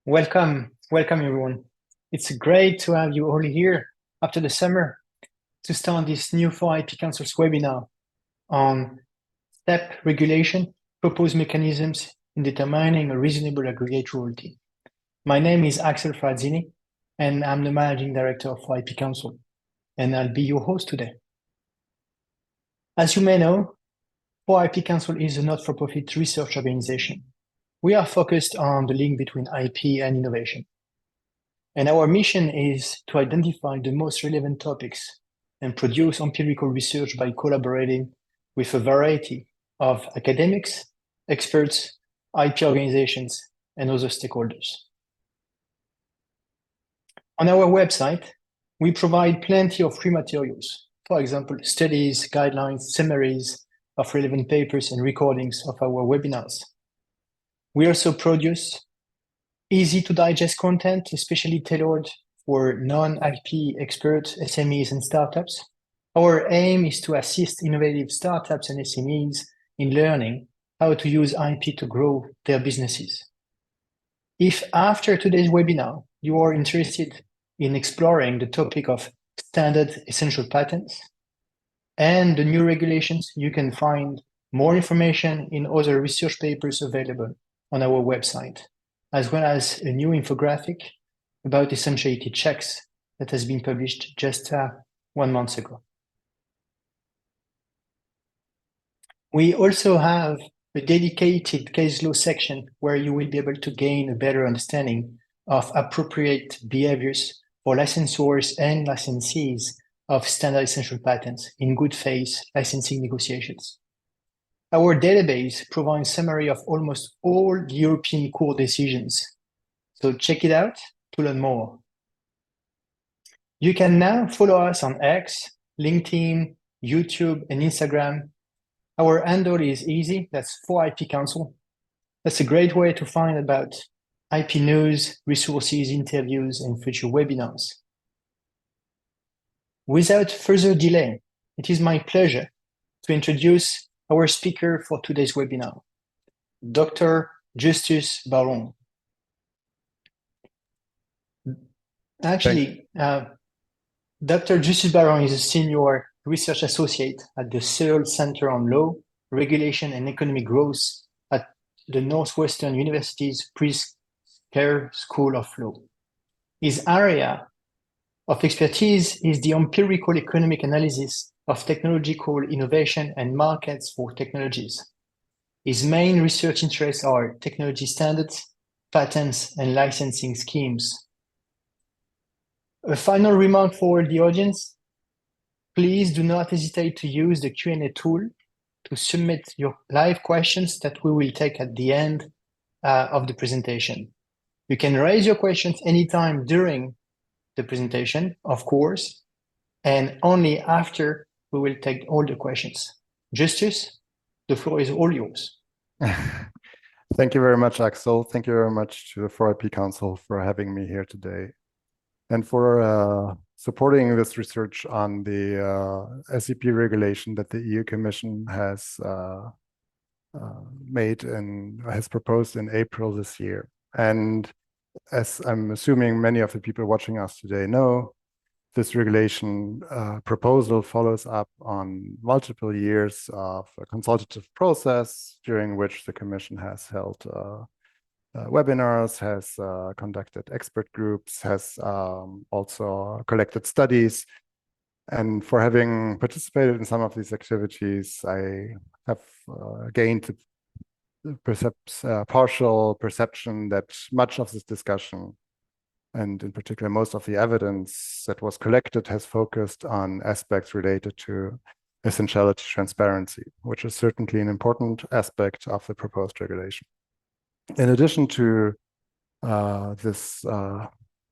Welcome everyone. It's great to have you all here after the summer to start this new 4IP Council's webinar on SEP regulation, proposed mechanisms in determining a reasonable aggregate royalty. My name is Axel Frazzini, and I'm the Managing Director of 4IP Council, and I'll be your host today. As you may know, 4IP Council is a not-for-profit research organization. We are focused on the link between IP and innovation. And our mission is to identify the most relevant topics and produce empirical research by collaborating with a variety of academics, experts, IP organizations, and other stakeholders. On our website, we provide plenty of free materials. For example, studies, guidelines, summaries of relevant papers, and recordings of our webinars. We also produce easy to digest content, especially tailored for non-IP experts, SMEs, and startups. Our aim is to assist innovative startups and SMEs in learning how to use IP to grow their businesses. If after today's webinar, you are interested in exploring the topic of standard essential patents and the new regulations, you can find more information in other research papers available on our website, as well as a new infographic about essentiality checks that has been published just 1 month ago. We also have a dedicated case law section where you will be able to gain a better understanding of appropriate behaviors for licensors and licensees of standard essential patents in good faith licensing negotiations. Our database provides a summary of almost all the European court decisions. So check it out to learn more. You can now follow us on X, LinkedIn, YouTube, and Instagram. Our handle is easy, that's 4IP Council. That's a great way to find about IP news, resources, interviews, and future webinars. Without further delay, it is my pleasure to introduce our speaker for today's webinar, Dr. Justus Baron. Actually, Dr. Justus Baron is a senior research associate at the Searle Center on Law, Regulation and Economic Growth at the Northwestern University's Pritzker School of Law. His area of expertise is the empirical economic analysis of technological innovation and markets for technologies. His main research interests are technology standards, patents, and licensing schemes. A final remark for the audience, please do not hesitate to use the Q&A tool to submit your live questions that we will take at the end of the presentation. You can raise your questions anytime during the presentation, of course, and only after we will take all the questions. Justus, the floor is all yours. Thank you very much, Axel. Thank you very much to the 4IP Council for having me here today and for supporting this research on the SEP regulation that the EU Commission has made and has proposed in April this year. And as I'm assuming many of the people watching us today know, this regulation proposal follows up on multiple years of a consultative process during which the Commission has held webinars, has conducted expert groups, has also collected studies. And for having participated in some of these activities, I have gained the partial perception that much of this discussion, and in particular most of the evidence that was collected, has focused on aspects related to essentiality transparency, which is certainly an important aspect of the proposed regulation. In addition to this, I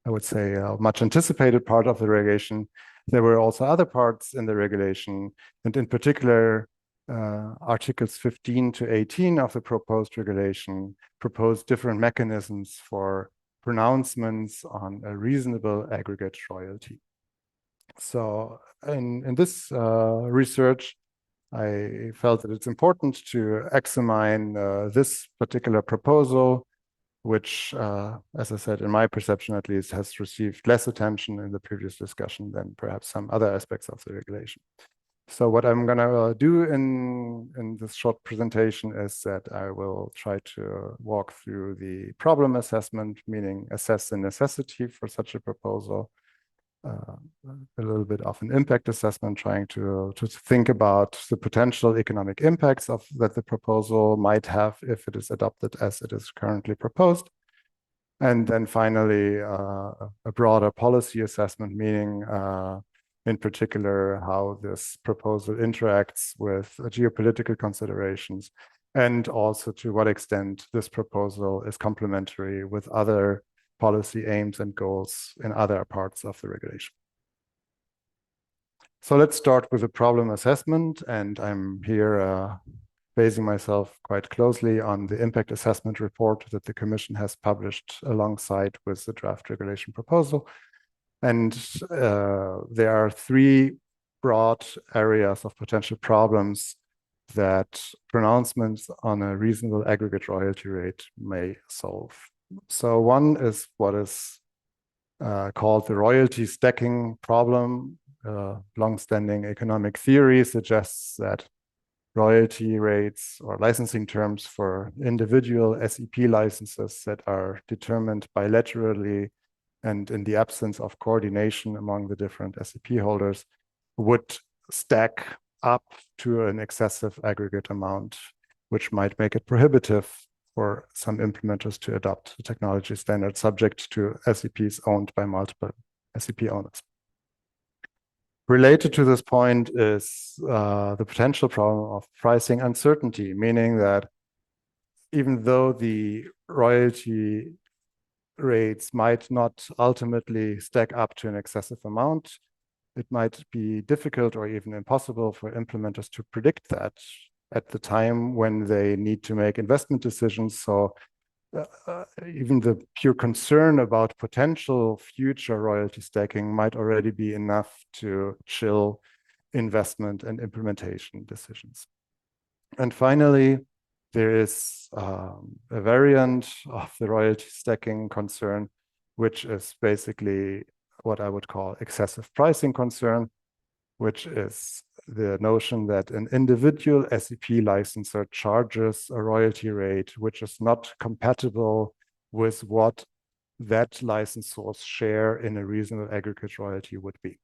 would say, much anticipated part of the regulation, there were also other parts in the regulation, and in particular, Articles 15 to 18 of the proposed regulation propose different mechanisms for pronouncements on a reasonable aggregate royalty. So in this research, I felt that it's important to examine this particular proposal which, as I said, in my perception at least, has received less attention in the previous discussion than perhaps some other aspects of the regulation. So what I'm going to do in this short presentation is that I will try to walk through the problem assessment, meaning assess the necessity for such a proposal, a little bit of an impact assessment, trying to think about the potential economic impacts that the proposal might have if it is adopted as it is currently proposed. And then finally, a broader policy assessment, meaning in particular how this proposal interacts with geopolitical considerations, and also to what extent this proposal is complementary with other policy aims and goals in other parts of the regulation. So let's start with the problem assessment, and I'm here basing myself quite closely on the impact assessment report that the Commission has published alongside with the draft regulation proposal. And there are three broad areas of potential problems that pronouncements on a reasonable aggregate royalty rate may solve. So one is what is called the royalty stacking problem. Long-standing economic theory suggests that royalty rates or licensing terms for individual SEP licenses that are determined bilaterally and in the absence of coordination among the different SEP holders would stack up to an excessive aggregate amount, which might make it prohibitive for some implementers to adopt the technology standard subject to SEPs owned by multiple SEP owners. Related to this point is the potential problem of pricing uncertainty, meaning that even though the royalty rates might not ultimately stack up to an excessive amount, it might be difficult or even impossible for implementers to predict that at the time when they need to make investment decisions. So even the pure concern about potential future royalty stacking might already be enough to chill investment and implementation decisions. And finally, there is a variant of the royalty stacking concern, which is basically what I would call excessive pricing concern, which is the notion that an individual SEP licensor charges a royalty rate which is not compatible with what that licensor's share in a reasonable aggregate royalty would be.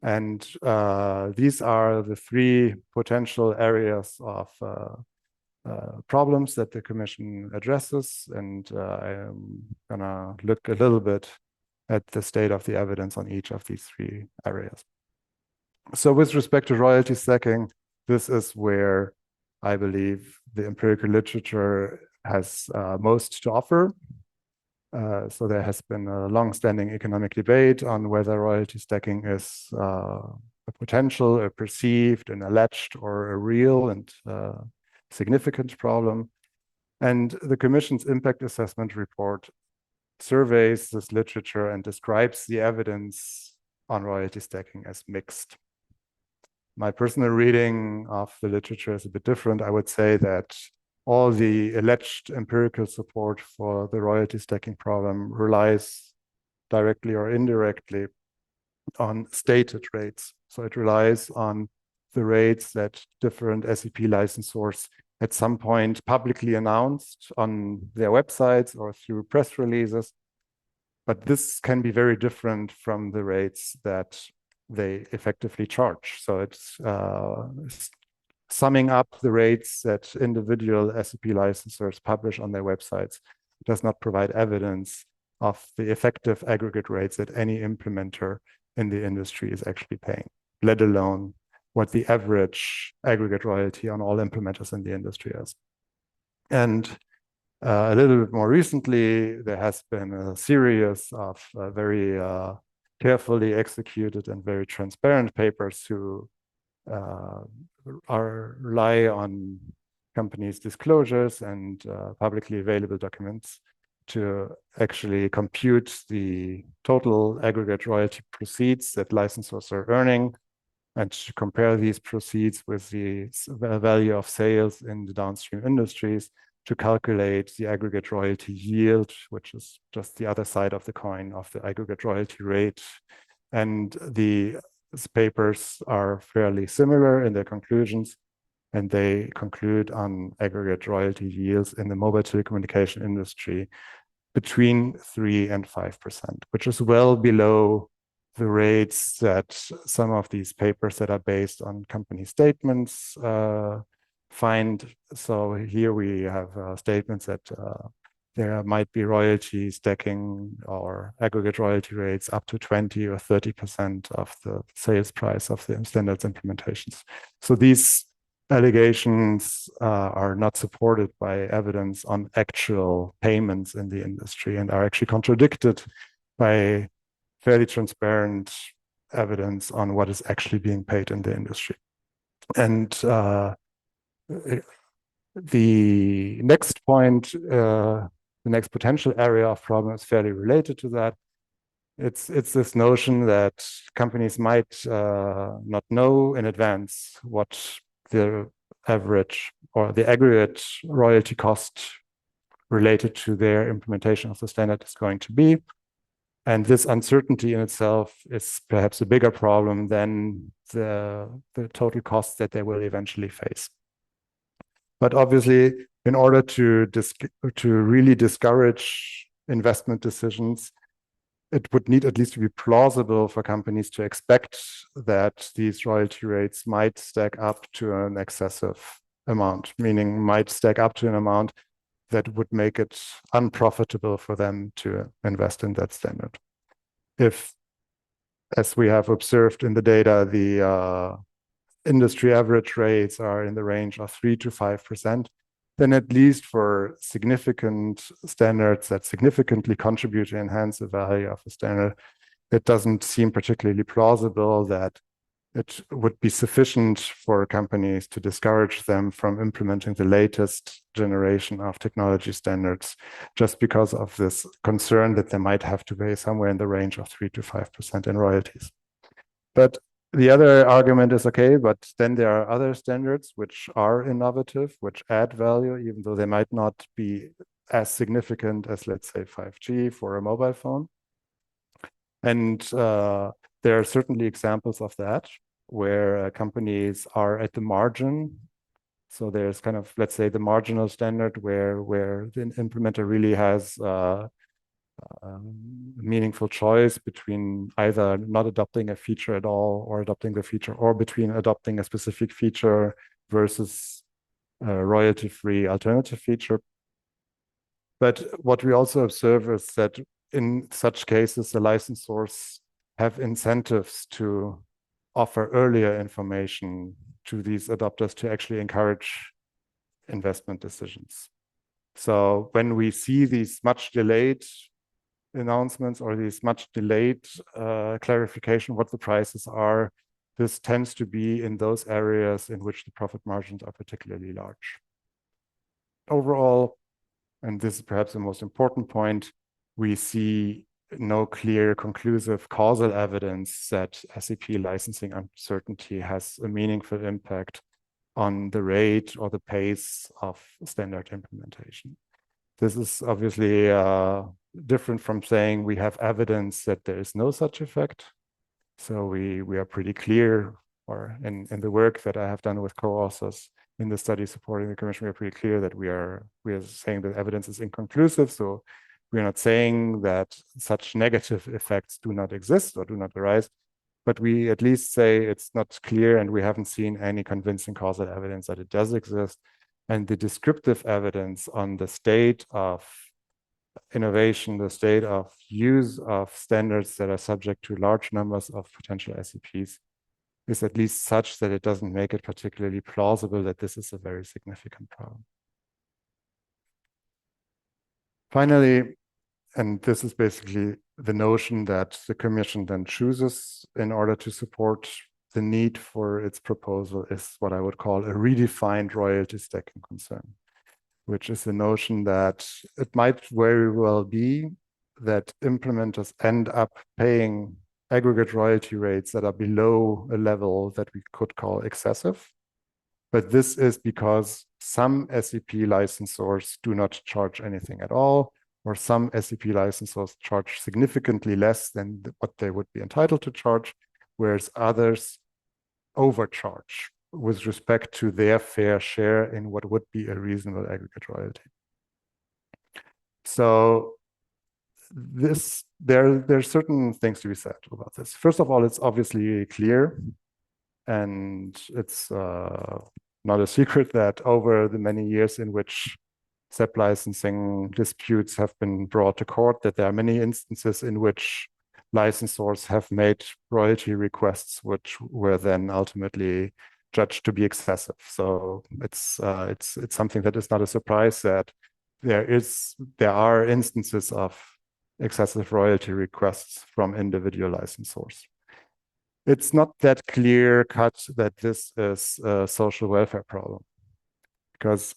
And these are the three potential areas of problems that the Commission addresses, and I'm gonna look a little bit at the state of the evidence on each of these three areas. So with respect to royalty stacking, this is where I believe the empirical literature has most to offer. So there has been a long-standing economic debate on whether royalty stacking is a potential, a perceived, an alleged, or a real and significant problem. And the Commission's impact assessment report surveys this literature and describes the evidence on royalty stacking as mixed. My personal reading of the literature is a bit different. I would say that all the alleged empirical support for the royalty stacking problem relies directly or indirectly on stated rates. So it relies on the rates that different SEP licensors at some point publicly announced on their websites or through press releases. But this can be very different from the rates that they effectively charge. So it's summing up the rates that individual SEP licensors publish on their websites does not provide evidence of the effective aggregate rates that any implementer in the industry is actually paying, let alone what the average aggregate royalty on all implementers in the industry is. And a little bit more recently, there has been a series of very carefully executed and very transparent papers who rely on companies' disclosures and publicly available documents to actually compute the total aggregate royalty proceeds that licensors are earning and to compare these proceeds with the value of sales in the downstream industries to calculate the aggregate royalty yield, which is just the other side of the coin of the aggregate royalty rate. And these papers are fairly similar in their conclusions, and they conclude on aggregate royalty yields in the mobile telecommunication industry between 3 and 5%, which is well below the rates that some of these papers that are based on company statements find. So here we have statements that there might be royalty stacking or aggregate royalty rates up to 20 or 30% of the sales price of the standards implementations. So these allegations are not supported by evidence on actual payments in the industry and are actually contradicted by fairly transparent evidence on what is actually being paid in the industry. And the next point, the next potential area of problem is fairly related to that. It's this notion that companies might not know in advance what the average or the aggregate royalty cost related to their implementation of the standard is going to be. And this uncertainty in itself is perhaps a bigger problem than the total costs that they will eventually face. But obviously, in order to really discourage investment decisions, it would need at least to be plausible for companies to expect that these royalty rates might stack up to an excessive amount, meaning might stack up to an amount that would make it unprofitable for them to invest in that standard. If, as we have observed in the data, the industry average rates are in the range of 3 to 5%, then at least for significant standards that significantly contribute to enhance the value of a standard, it doesn't seem particularly plausible that it would be sufficient for companies to discourage them from implementing the latest generation of technology standards just because of this concern that they might have to pay somewhere in the range of 3 to 5% in royalties. But the other argument is, okay, but then there are other standards which are innovative, which add value, even though they might not be as significant as, let's say, 5G for a mobile phone. And there are certainly examples of that where companies are at the margin. So there's kind of, let's say, the marginal standard where the implementer really has meaningful choice between either not adopting a feature at all or adopting the feature, or between adopting a specific feature versus a royalty-free alternative feature. But what we also observe is that in such cases, the licensors have incentives to offer earlier information to these adopters to actually encourage investment decisions. So when we see these much delayed announcements or these much delayed clarification what the prices are, this tends to be in those areas in which the profit margins are particularly large. Overall, and this is perhaps the most important point, we see no clear conclusive causal evidence that SEP licensing uncertainty has a meaningful impact on the rate or the pace of standard implementation. This is obviously different from saying we have evidence that there is no such effect. So we are pretty clear, or in the work that I have done with co-authors in the study supporting the Commission, we are pretty clear that we are saying that evidence is inconclusive. So we are not saying that such negative effects do not exist or do not arise, but we at least say it's not clear and we haven't seen any convincing causal evidence that it does exist. And the descriptive evidence on the state of innovation, the state of use of standards that are subject to large numbers of potential SEPs is at least such that it doesn't make it particularly plausible that this is a very significant problem. Finally, and this is basically the notion that the Commission then chooses in order to support the need for its proposal, is what I would call a redefined royalty stacking concern, which is the notion that it might very well be that implementers end up paying aggregate royalty rates that are below a level that we could call excessive. But this is because some SEP licensors do not charge anything at all, or some SEP licensors charge significantly less than what they would be entitled to charge, whereas others overcharge with respect to their fair share in what would be a reasonable aggregate royalty. So there's certain things to be said about this. First of all, it's obviously clear, and it's not a secret that over the many years in which SEP licensing disputes have been brought to court, that there are many instances in which licensors have made royalty requests which were then ultimately judged to be excessive. So it's something that is not a surprise that there are instances of excessive royalty requests from individual licensors. It's not that clear cut that this is a social welfare problem, because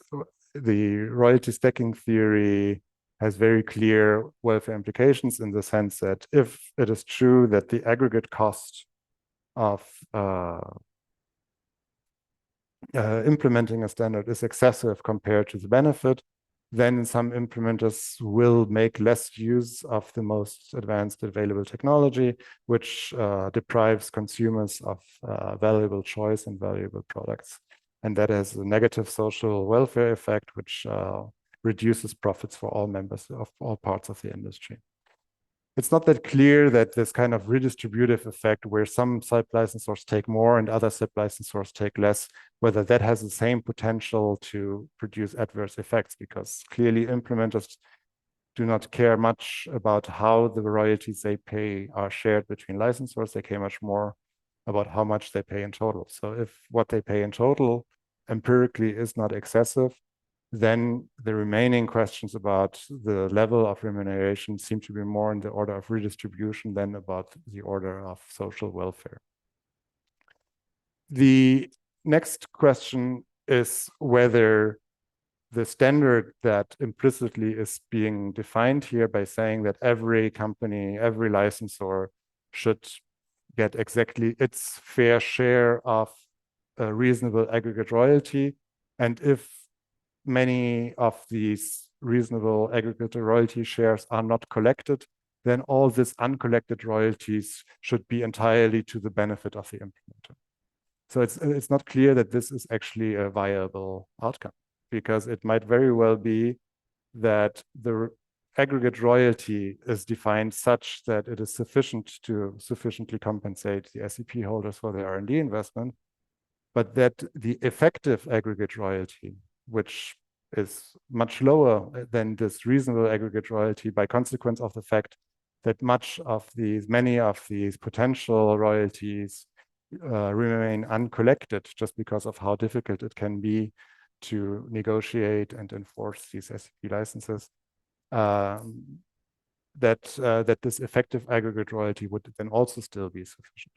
the royalty stacking theory has very clear welfare implications in the sense that if it is true that the aggregate cost of implementing a standard is excessive compared to the benefit, then some implementers will make less use of the most advanced available technology, which deprives consumers of valuable choice and valuable products. And that has a negative social welfare effect, which reduces profits for all members of all parts of the industry. It's not that clear that this kind of redistributive effect where some SEP licensors take more and other SEP licensors take less, whether that has the same potential to produce adverse effects, because clearly implementers do not care much about how the royalties they pay are shared between licensors. They care much more about how much they pay in total. So if what they pay in total empirically is not excessive, then the remaining questions about the level of remuneration seem to be more in the order of redistribution than about the order of social welfare. The next question is whether the standard that implicitly is being defined here by saying that every company, every licensor should get exactly its fair share of a reasonable aggregate royalty, and if many of these reasonable aggregate royalty shares are not collected, then all these uncollected royalties should be entirely to the benefit of the implementer. So it's not clear that this is actually a viable outcome, because it might very well be that the aggregate royalty is defined such that it is sufficient to sufficiently compensate the SEP holders for their R&D investment, but that the effective aggregate royalty, which is much lower than this reasonable aggregate royalty by consequence of the fact that many of these potential royalties remain uncollected just because of how difficult it can be to negotiate and enforce these SEP licenses, that this effective aggregate royalty would then also still be sufficient.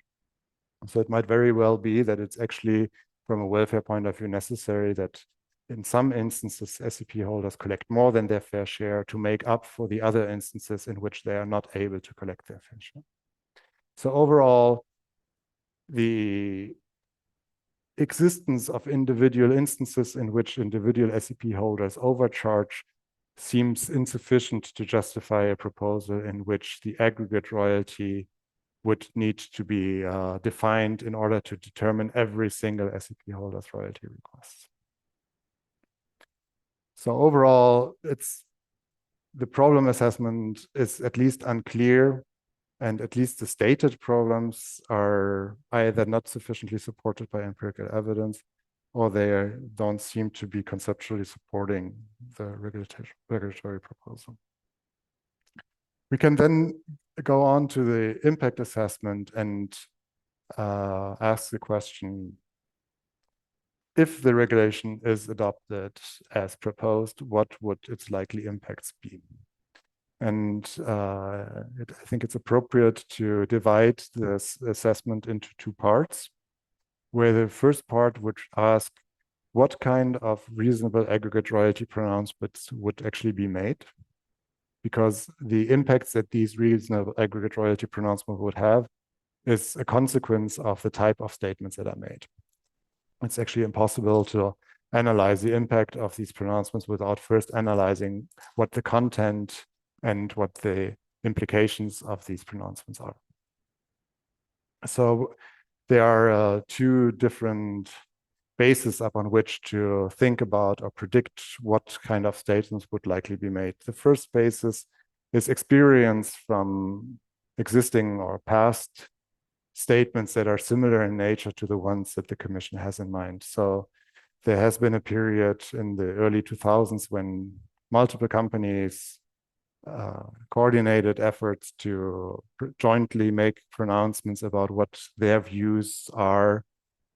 So it might very well be that it's actually, from a welfare point of view, necessary that in some instances, SEP holders collect more than their fair share to make up for the other instances in which they are not able to collect their fair share. So overall, the existence of individual instances in which individual SEP holders overcharge seems insufficient to justify a proposal in which the aggregate royalty would need to be defined in order to determine every single SEP holder's royalty requests. So overall, the problem assessment is at least unclear, and at least the stated problems are either not sufficiently supported by empirical evidence, or they don't seem to be conceptually supporting the regulatory proposal. We can then go on to the impact assessment and ask the question, if the regulation is adopted as proposed, what would its likely impacts be? And I think it's appropriate to divide this assessment into two parts, where the first part would ask what kind of reasonable aggregate royalty pronouncements would actually be made, because the impacts that these reasonable aggregate royalty pronouncements would have is a consequence of the type of statements that are made. It's actually impossible to analyze the impact of these pronouncements without first analyzing what the content and what the implications of these pronouncements are. So there are two different basis upon which to think about or predict what kind of statements would likely be made. The first basis is experience from existing or past statements that are similar in nature to the ones that the Commission has in mind. So there has been a period in the early 2000s when multiple companies coordinated efforts to jointly make pronouncements about what their views are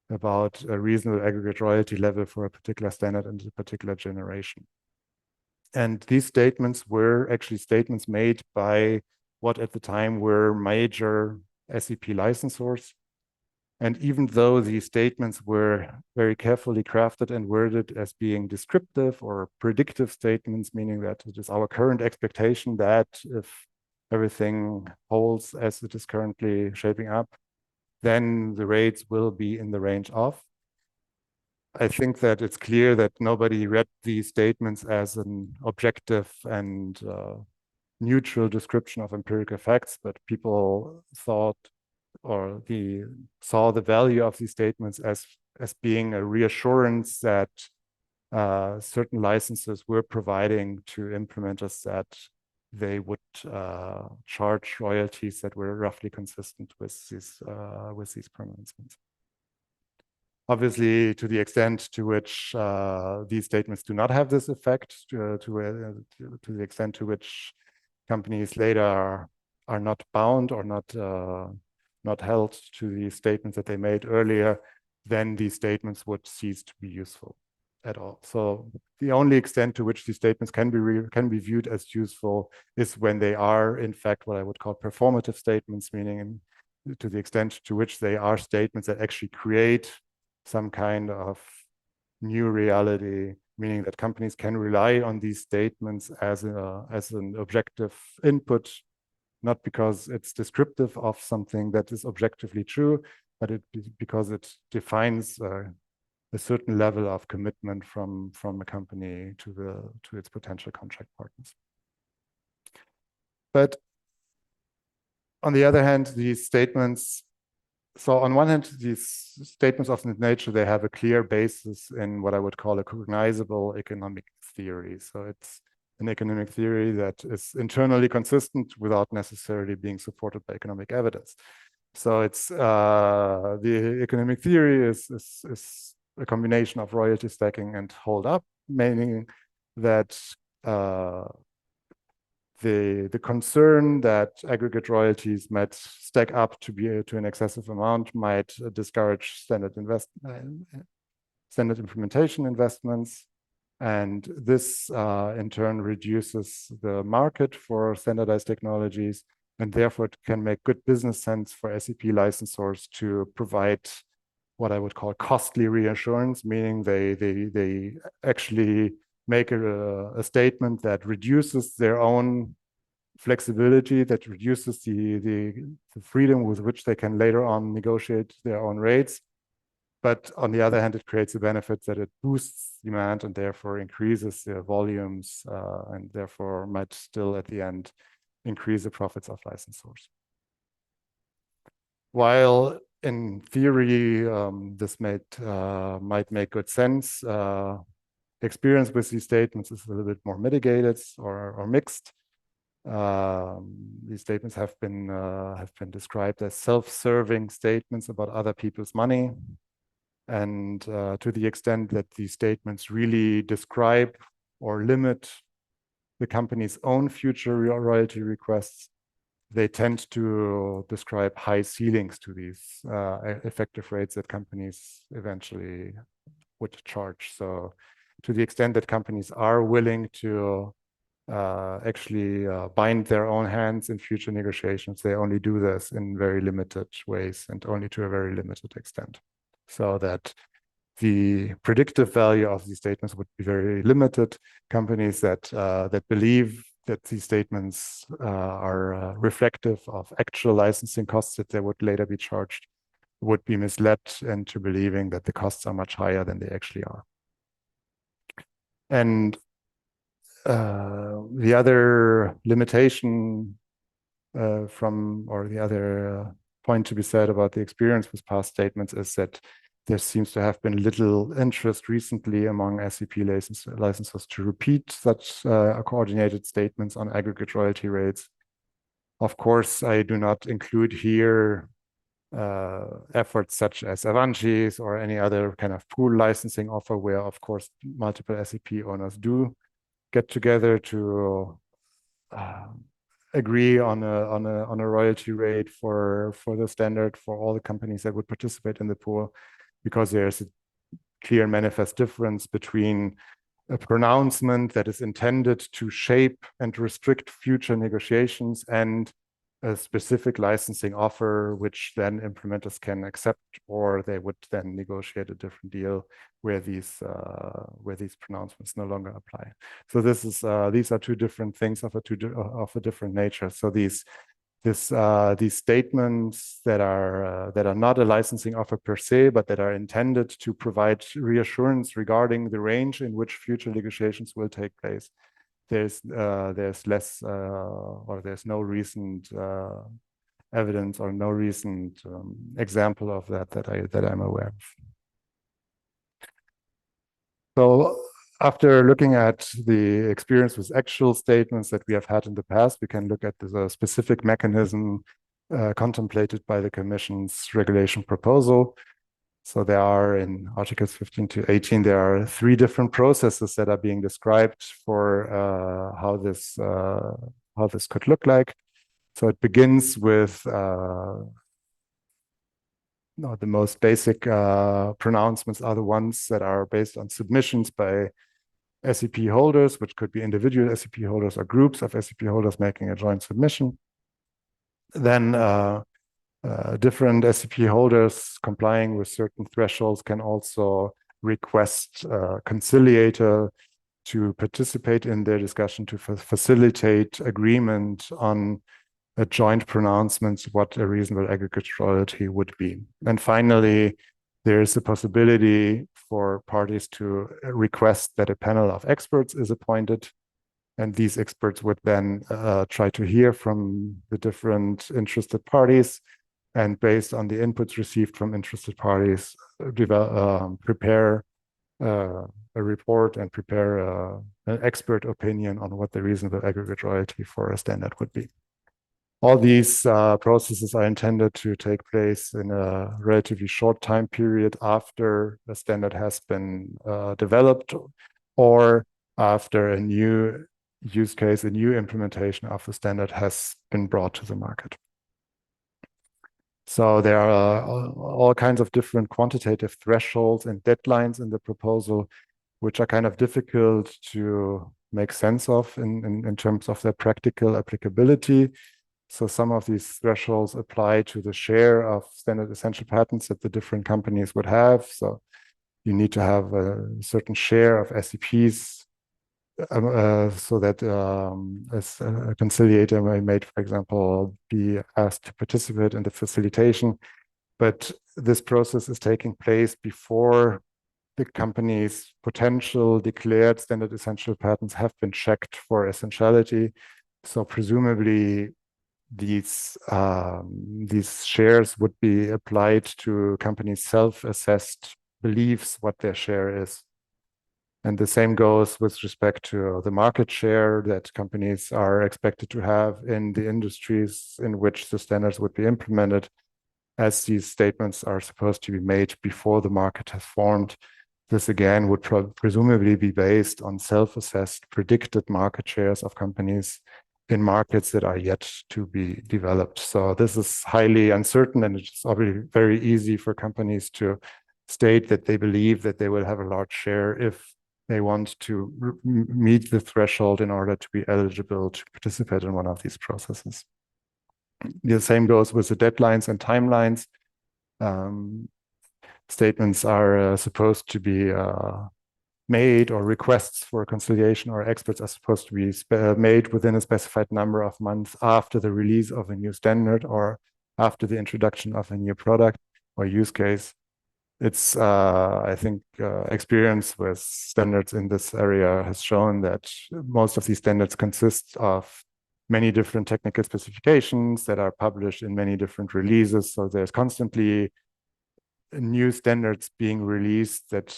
about a reasonable aggregate royalty level for a particular standard and a particular generation. And these statements were actually statements made by what at the time were major SEP licensors. And even though these statements were very carefully crafted and worded as being descriptive or predictive statements, meaning that it is our current expectation that if everything holds as it is currently shaping up, then the rates will be in the range of. I think that it's clear that nobody read these statements as an objective and neutral description of empirical facts, but people thought or saw the value of these statements as being a reassurance that certain licenses were providing to implementers that they would charge royalties that were roughly consistent with these pronouncements. Obviously, to the extent to which these statements do not have this effect, to the extent to which companies later are not bound or not held to the statements that they made earlier, then these statements would cease to be useful at all. So the only extent to which these statements can be viewed as useful is when they are, in fact, what I would call performative statements, meaning to the extent to which they are statements that actually create some kind of new reality, meaning that companies can rely on these statements as an objective input, not because it's descriptive of something that is objectively true, but because it defines a certain level of commitment from a company to its potential contract partners. But on the other hand, these statements, so on one hand, these statements of this nature, they have a clear basis in what I would call a cognizable economic theory. So it's an economic theory that is internally consistent without necessarily being supported by economic evidence. So it's the economic theory is a combination of royalty stacking and hold up, meaning that the concern that aggregate royalties might stack up to an excessive amount might discourage standard implementation investments. And this in turn reduces the market for standardized technologies, and therefore it can make good business sense for SEP licensors to provide what I would call costly reassurance, meaning they actually make a statement that reduces their own flexibility, that reduces the freedom with which they can later on negotiate their own rates. But on the other hand, it creates a benefit that it boosts demand and therefore increases the volumes and therefore might still at the end increase the profits of licensors. While in theory, this might make good sense, experience with these statements is a little bit more mitigated or mixed. These statements have been described as self-serving statements about other people's money. And to the extent that these statements really describe or limit the company's own future royalty requests, they tend to describe high ceilings to these effective rates that companies eventually would charge. So to the extent that companies are willing to actually bind their own hands in future negotiations, they only do this in very limited ways and only to a very limited extent. So that the predictive value of these statements would be very limited. Companies that believe that these statements are reflective of actual licensing costs that they would later be charged would be misled into believing that the costs are much higher than they actually are. And the other limitation the other point to be said about the experience with past statements is that there seems to have been little interest recently among SEP licensors to repeat such coordinated statements on aggregate royalty rates. Of course, I do not include here efforts such as Avanchi's or any other kind of pool licensing offer where, of course, multiple SEP owners do get together to agree on a royalty rate for the standard for all the companies that would participate in the pool, because there's a clear manifest difference between a pronouncement that is intended to shape and restrict future negotiations and a specific licensing offer, which then implementers can accept, or they would then negotiate a different deal where these pronouncements no longer apply. So these are two different things of a different nature. So these statements that are not a licensing offer per se, but that are intended to provide reassurance regarding the range in which future negotiations will take place. There's less or there's no recent evidence or no recent example of that I'm aware of. So after looking at the experience with actual statements that we have had in the past, we can look at the specific mechanism contemplated by the Commission's regulation proposal. So there are, in Articles 15 to 18, there are 3 different processes that are being described for how this could look like. So it begins with the most basic pronouncements are the ones that are based on submissions by SEP holders, which could be individual SEP holders or groups of SEP holders making a joint submission. Then different SEP holders complying with certain thresholds can also request a conciliator to participate in their discussion to facilitate agreement on a joint pronouncement what a reasonable aggregate royalty would be. And finally, there is a possibility for parties to request that a panel of experts is appointed, and these experts would then try to hear from the different interested parties, and based on the inputs received from interested parties, prepare a report and prepare an expert opinion on what the reasonable aggregate royalty for a standard would be. All these processes are intended to take place in a relatively short time period after the standard has been developed, or after a new use case, a new implementation of the standard has been brought to the market. So there are all kinds of different quantitative thresholds and deadlines in the proposal, which are kind of difficult to make sense of in terms of their practical applicability. So some of these thresholds apply to the share of standard essential patents that the different companies would have. So you need to have a certain share of SEPs so that as a conciliator may, for example, be asked to participate in the facilitation. But this process is taking place before the company's potential declared standard essential patents have been checked for essentiality. So presumably these shares would be applied to companies' self-assessed beliefs what their share is. And the same goes with respect to the market share that companies are expected to have in the industries in which the standards would be implemented, as these statements are supposed to be made before the market has formed. This again would presumably be based on self-assessed predicted market shares of companies in markets that are yet to be developed. So this is highly uncertain, and it's obviously very easy for companies to state that they believe that they will have a large share if they want to meet the threshold in order to be eligible to participate in one of these processes. The same goes with the deadlines and timelines. Statements are supposed to be made, or requests for conciliation or experts are supposed to be made within a specified number of months after the release of a new standard or after the introduction of a new product or use case. It's, I think, experience with standards in this area has shown that most of these standards consist of many different technical specifications that are published in many different releases. So there's constantly new standards being released that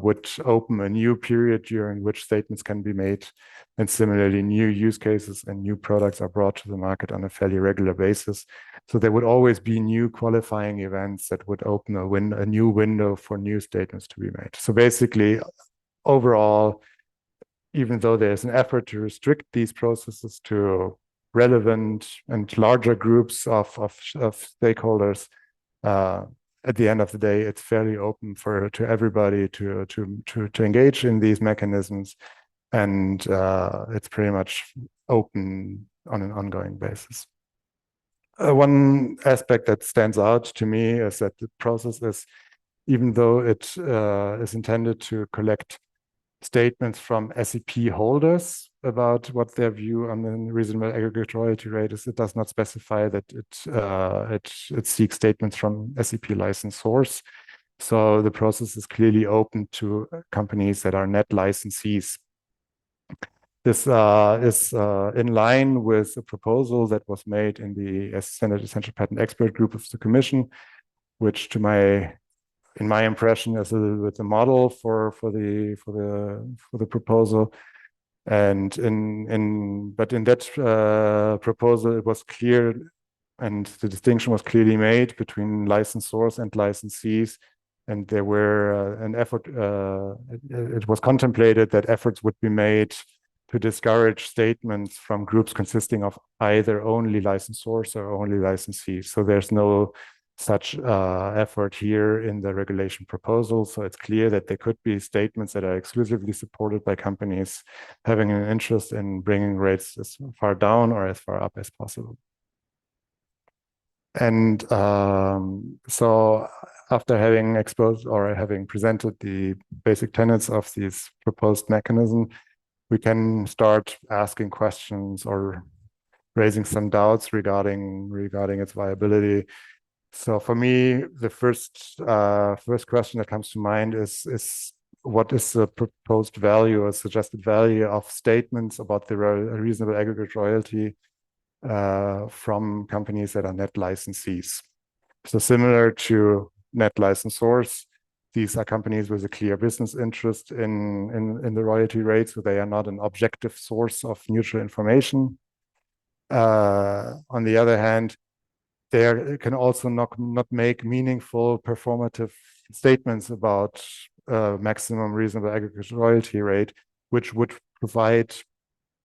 would open a new period during which statements can be made. And similarly, new use cases and new products are brought to the market on a fairly regular basis. So there would always be new qualifying events that would open a new window for new statements to be made. So basically, overall, even though there's an effort to restrict these processes to relevant and larger groups of stakeholders, at the end of the day, it's fairly open to everybody to engage in these mechanisms, and it's pretty much open on an ongoing basis. One aspect that stands out to me is that the process is, even though it is intended to collect statements from SEP holders about what their view on the reasonable aggregate royalty rate is, it does not specify that it seeks statements from SEP licensors. So the process is clearly open to companies that are net licensees. This is in line with a proposal that was made in the Standard Essential Patent Expert Group of the Commission, which in my impression is a little bit the model for the proposal. And but in that proposal, it was clear, and the distinction was clearly made between licensors and licensees. And there were an effort, it was contemplated that efforts would be made to discourage statements from groups consisting of either only licensors or only licensees. So there's no such effort here in the regulation proposal. So it's clear that there could be statements that are exclusively supported by companies having an interest in bringing rates as far down or as far up as possible. And so after having exposed or having presented the basic tenets of this proposed mechanism, we can start asking questions or raising some doubts regarding its viability. So for me, the first question that comes to mind is what is the proposed value or suggested value of statements about the reasonable aggregate royalty from companies that are net licensees? So similar to net licensors, these are companies with a clear business interest in the royalty rate, so they are not an objective source of neutral information. On the other hand, they can also not make meaningful performative statements about maximum reasonable aggregate royalty rate, which would provide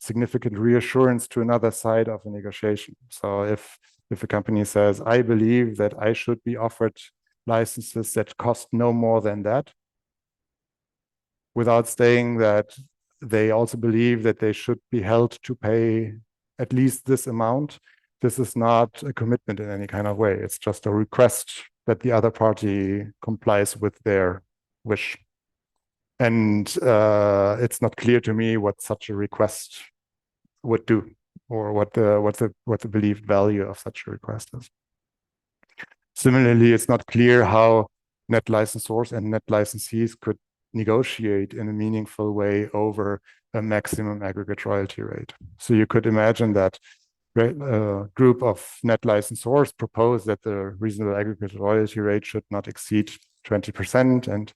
significant reassurance to another side of a negotiation. So if a company says, I believe that I should be offered licenses that cost no more than that, without saying that they also believe that they should be held to pay at least this amount, this is not a commitment in any kind of way. It's just a request that the other party complies with their wish. And it's not clear to me what such a request would do, or what the believed value of such a request is. Similarly, it's not clear how net licensors and net licensees could negotiate in a meaningful way over a maximum aggregate royalty rate. So you could imagine that a group of net licensors propose that the reasonable aggregate royalty rate should not exceed 20%, and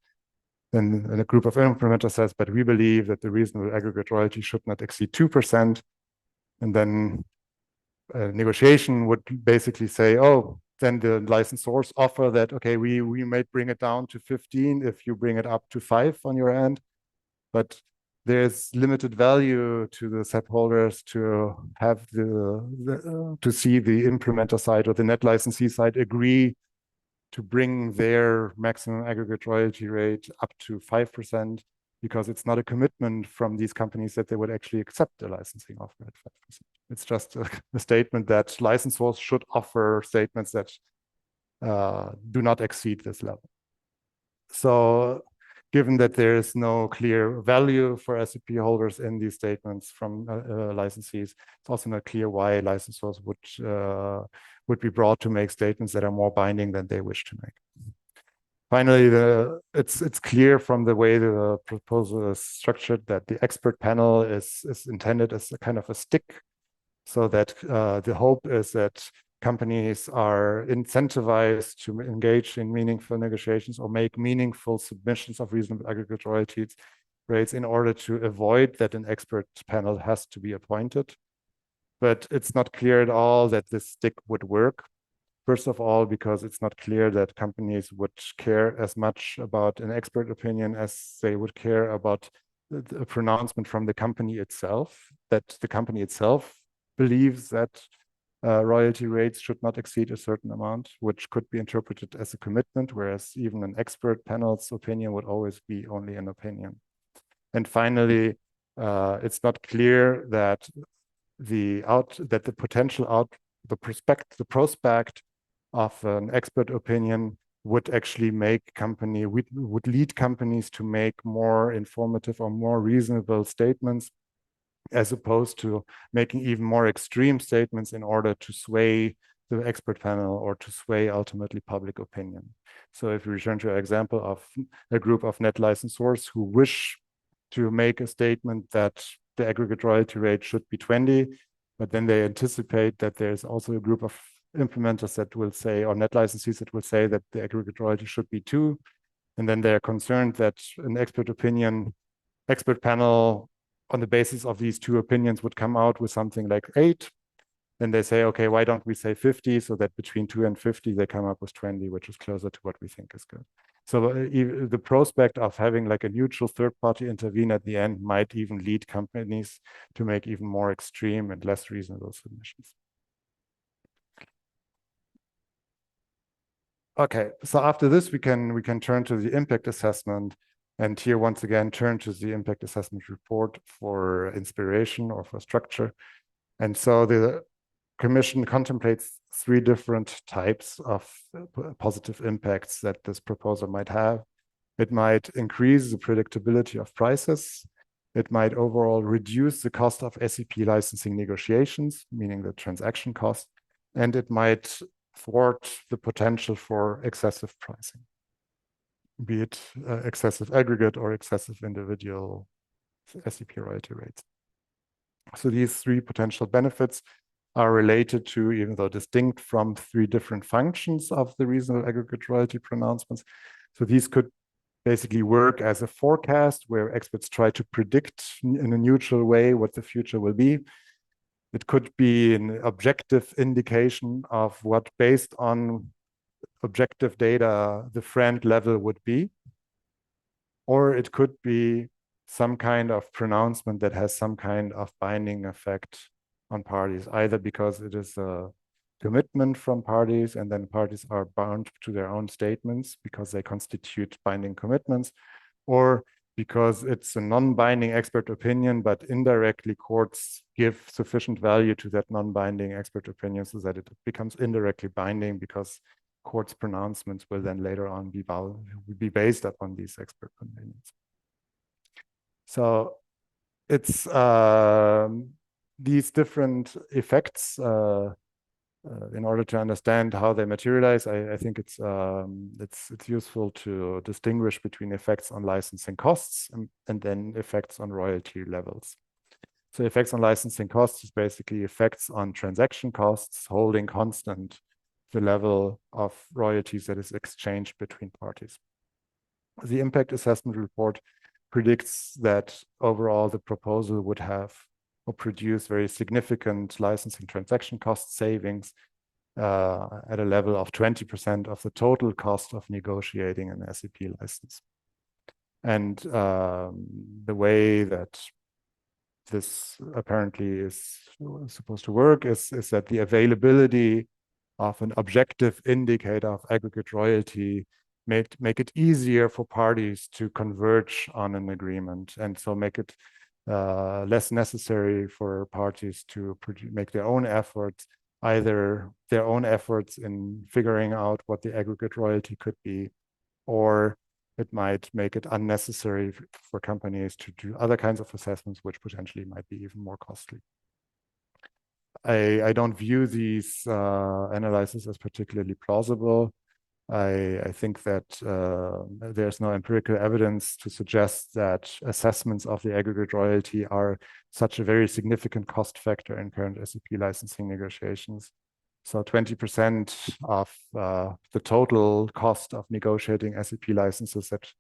then a group of implementers says, but we believe that the reasonable aggregate royalty should not exceed 2%. And then a negotiation would basically say, oh, then the licensors offer that, okay, we may bring it down to 15 if you bring it up to 5 on your end, but there's limited value to the SEP holders to have to see the implementer side or the net licensee side agree to bring their maximum aggregate royalty rate up to 5%, because it's not a commitment from these companies that they would actually accept a licensing offer at 5%. It's just a statement that licensors should offer statements that do not exceed this level. So given that there is no clear value for SEP holders in these statements from licensees, it's also not clear why licensors would be brought to make statements that are more binding than they wish to make. Finally, it's clear from the way the proposal is structured that the expert panel is intended as a kind of a stick, so that the hope is that companies are incentivized to engage in meaningful negotiations or make meaningful submissions of reasonable aggregate royalties rates in order to avoid that an expert panel has to be appointed. But it's not clear at all that this stick would work. First of all, because it's not clear that companies would care as much about an expert opinion as they would care about the pronouncement from the company itself, that the company itself believes that royalty rates should not exceed a certain amount, which could be interpreted as a commitment, whereas even an expert panel's opinion would always be only an opinion. And finally, it's not clear that the prospect of an expert opinion would actually would lead companies to make more informative or more reasonable statements, as opposed to making even more extreme statements in order to sway the expert panel or to sway ultimately public opinion. So if we return to an example of a group of net licensors who wish to make a statement that the aggregate royalty rate should be 20, but then they anticipate that there's also a group of implementers that will say, or net licensees that will say that the aggregate royalty should be 2. And then they're concerned that an expert panel on the basis of these 2 opinions would come out with something like 8. Then they say, okay, why don't we say 50, so that between 2 and 50, they come up with 20, which is closer to what we think is good. So the prospect of having like a neutral third party intervene at the end might even lead companies to make even more extreme and less reasonable submissions. Okay, so after this, we can turn to the impact assessment, and here once again turn to the impact assessment report for inspiration or for structure. And so the Commission contemplates 3 different types of positive impacts that this proposal might have. It might increase the predictability of prices. It might overall reduce the cost of SEP licensing negotiations, meaning the transaction cost, and it might thwart the potential for excessive pricing, be it excessive aggregate or excessive individual SEP royalty rates. So these 3 potential benefits are related to, even though distinct from, 3 different functions of the reasonable aggregate royalty pronouncements. So these could basically work as a forecast where experts try to predict in a neutral way what the future will be. It could be an objective indication of what, based on objective data, the friend level would be. Or it could be some kind of pronouncement that has some kind of binding effect on parties, either because it is a commitment from parties and then parties are bound to their own statements because they constitute binding commitments, or because it's a non-binding expert opinion, but indirectly courts give sufficient value to that non-binding expert opinion so that it becomes indirectly binding, because courts' pronouncements will then later on be based upon these expert opinions. So it's these different effects, in order to understand how they materialize, I think it's useful to distinguish between effects on licensing costs and then effects on royalty levels. So effects on licensing costs is basically effects on transaction costs, holding constant the level of royalties that is exchanged between parties. The impact assessment report predicts that overall the proposal would have or produce very significant licensing transaction cost savings at a level of 20% of the total cost of negotiating an SEP license. And the way that this apparently is supposed to work is that the availability of an objective indicator of aggregate royalty make it easier for parties to converge on an agreement, and so make it less necessary for parties to make their own efforts, either their own efforts in figuring out what the aggregate royalty could be, or it might make it unnecessary for companies to do other kinds of assessments, which potentially might be even more costly. I don't view these analyses as particularly plausible. I think that there's no empirical evidence to suggest that assessments of the aggregate royalty are such a very significant cost factor in current SEP licensing negotiations. So 20% of the total cost of negotiating SEP licenses, that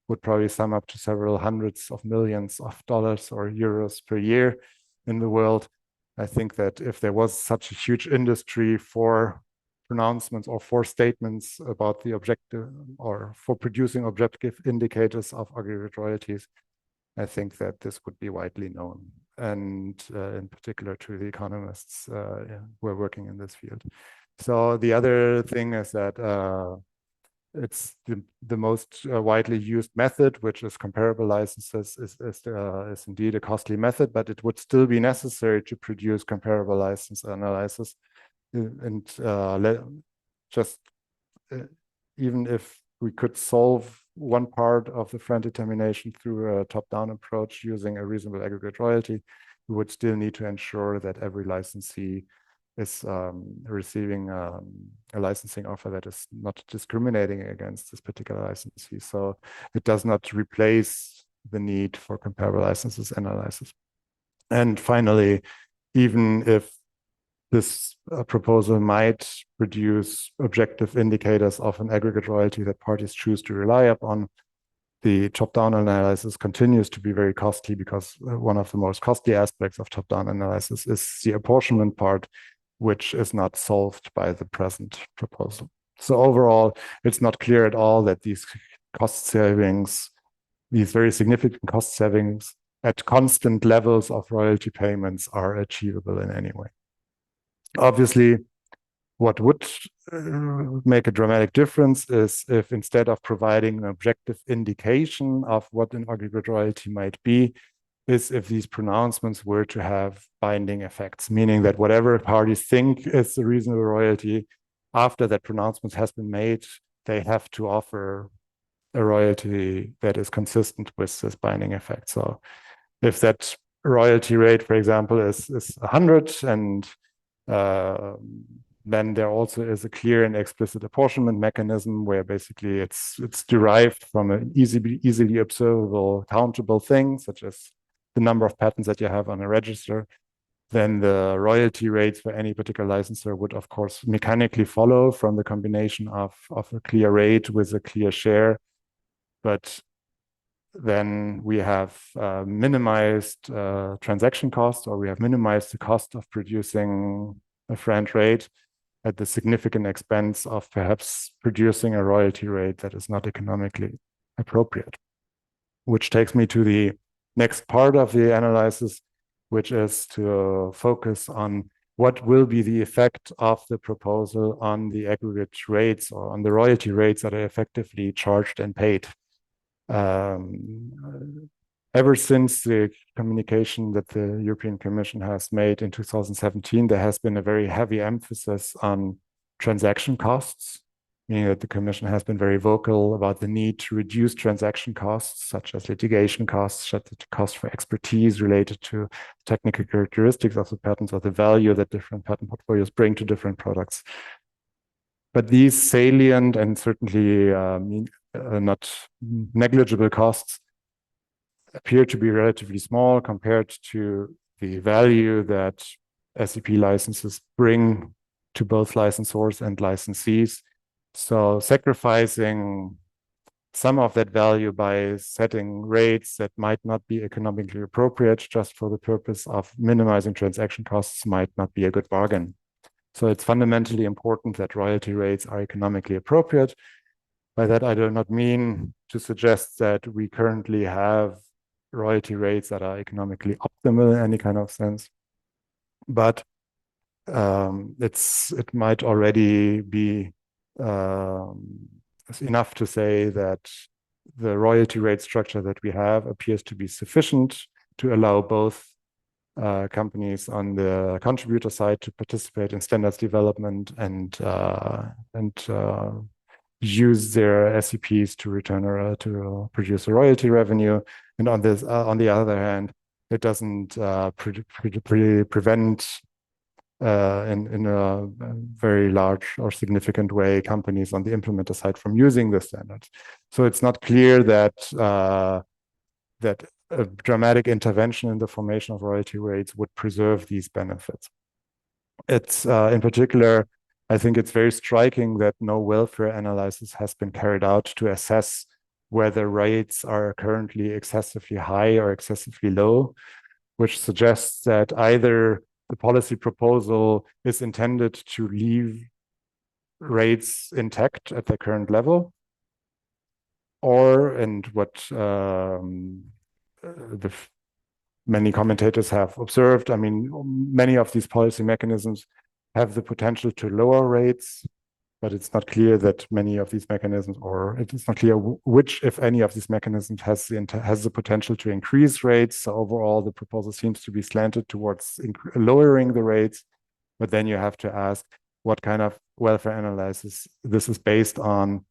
would probably sum up to several hundreds of millions of dollars or euros per year in the world. I think that if there was such a huge industry for pronouncements or for statements about the objective or for producing objective indicators of aggregate royalties, I think that this would be widely known, and in particular to the economists who are working in this field. So the other thing is that it's the most widely used method, which is comparable licenses, is indeed a costly method, but it would still be necessary to produce comparable license analysis. And just even if we could solve one part of the friend determination through a top-down approach using a reasonable aggregate royalty, we would still need to ensure that every licensee is receiving a licensing offer that is not discriminating against this particular licensee. So it does not replace the need for comparable licenses analysis. And finally, even if this proposal might produce objective indicators of an aggregate royalty that parties choose to rely upon, the top-down analysis continues to be very costly, because one of the most costly aspects of top-down analysis is the apportionment part, which is not solved by the present proposal. So overall, it's not clear at all that these cost savings, these very significant cost savings at constant levels of royalty payments, are achievable in any way. Obviously, what would make a dramatic difference is if, instead of providing an objective indication of what an aggregate royalty might be, is if these pronouncements were to have binding effects, meaning that whatever parties think is a reasonable royalty, after that pronouncement has been made, they have to offer a royalty that is consistent with this binding effect. So if that royalty rate, for example, is 100, and then there also is a clear and explicit apportionment mechanism where basically it's derived from an easily observable, countable thing, such as the number of patents that you have on a register, then the royalty rates for any particular licensor would, of course, mechanically follow from the combination of a clear rate with a clear share. But then we have minimized transaction costs, or we have minimized the cost of producing a friend rate at the significant expense of perhaps producing a royalty rate that is not economically appropriate. Which takes me to the next part of the analysis, which is to focus on what will be the effect of the proposal on the aggregate rates, or on the royalty rates that are effectively charged and paid. Ever since the communication that the European Commission has made in 2017, there has been a very heavy emphasis on transaction costs, meaning that the Commission has been very vocal about the need to reduce transaction costs, such as litigation costs, such as costs for expertise related to technical characteristics of the patents, or the value that different patent portfolios bring to different products. But these salient and certainly not negligible costs appear to be relatively small compared to the value that SEP licenses bring to both licensors and licensees. So sacrificing some of that value by setting rates that might not be economically appropriate just for the purpose of minimizing transaction costs might not be a good bargain. So it's fundamentally important that royalty rates are economically appropriate. By that, I do not mean to suggest that we currently have royalty rates that are economically optimal in any kind of sense, but it might already be enough to say that the royalty rate structure that we have appears to be sufficient to allow both companies on the contributor side to participate in standards development and use their SEPs to return to produce a royalty revenue. And on the other hand, it doesn't prevent in a very large or significant way companies on the implementer side from using the standards. So it's not clear that that a dramatic intervention in the formation of royalty rates would preserve these benefits. It's in particular, I think it's very striking that no welfare analysis has been carried out to assess whether rates are currently excessively high or excessively low, which suggests that either the policy proposal is intended to leave rates intact at their current level, or, and what many commentators have observed, I mean, many of these policy mechanisms have the potential to lower rates, but it's not clear that many of these mechanisms, or it's not clear which, if any, of these mechanisms has the potential to increase rates. So overall, the proposal seems to be slanted towards lowering the rates, but then you have to ask what kind of welfare analysis this is based on,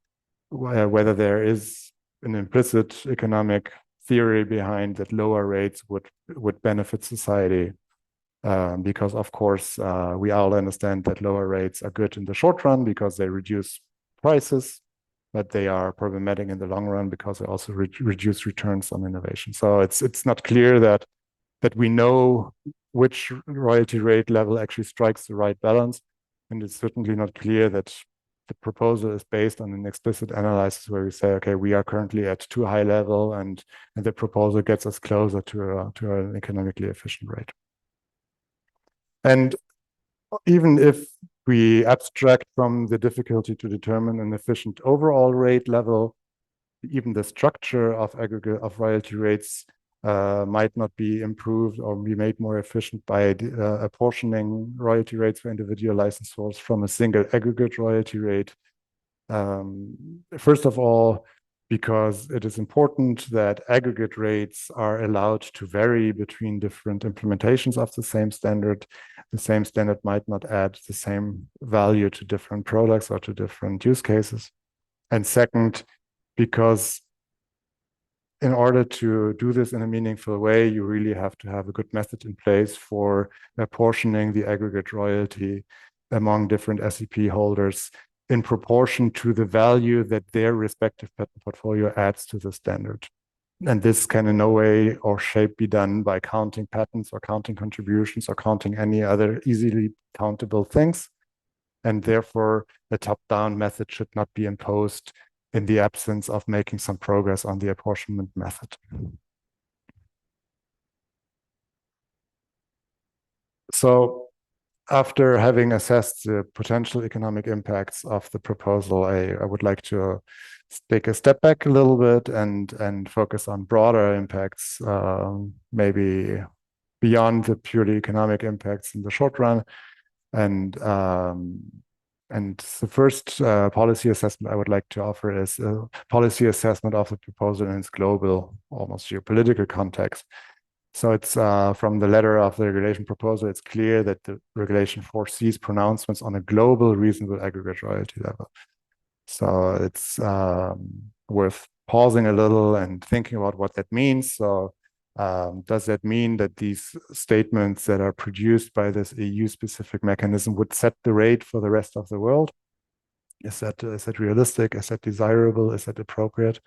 whether there is an implicit economic theory behind that lower rates would benefit society. Because of course, we all understand that lower rates are good in the short run because they reduce prices, but they are problematic in the long run because they also reduce returns on innovation. So it's not clear that we know which royalty rate level actually strikes the right balance, and it's certainly not clear that the proposal is based on an explicit analysis where we say, okay, we are currently at too high level, and the proposal gets us closer to an economically efficient rate. And even if we abstract from the difficulty to determine an efficient overall rate level, even the structure of aggregate of royalty rates might not be improved or be made more efficient by apportioning royalty rates for individual licensors from a single aggregate royalty rate. First of all, because it is important that aggregate rates are allowed to vary between different implementations of the same standard. The same standard might not add the same value to different products or to different use cases. And second, because in order to do this in a meaningful way, you really have to have a good method in place for apportioning the aggregate royalty among different SEP holders in proportion to the value that their respective patent portfolio adds to the standard. And this can in no way or shape be done by counting patents or counting contributions or counting any other easily countable things. And therefore, a top-down method should not be imposed in the absence of making some progress on the apportionment method. So after having assessed the potential economic impacts of the proposal, I would like to take a step back a little bit and focus on broader impacts, maybe beyond the purely economic impacts in the short run. And the first policy assessment I would like to offer is a policy assessment of the proposal in its global, almost geopolitical context. So it's from the letter of the regulation proposal, it's clear that the regulation foresees pronouncements on a global reasonable aggregate royalty level. So it's worth pausing a little and thinking about what that means. So does that mean that these statements that are produced by this EU-specific mechanism would set the rate for the rest of the world? Is that realistic? Is that desirable? Is that appropriate?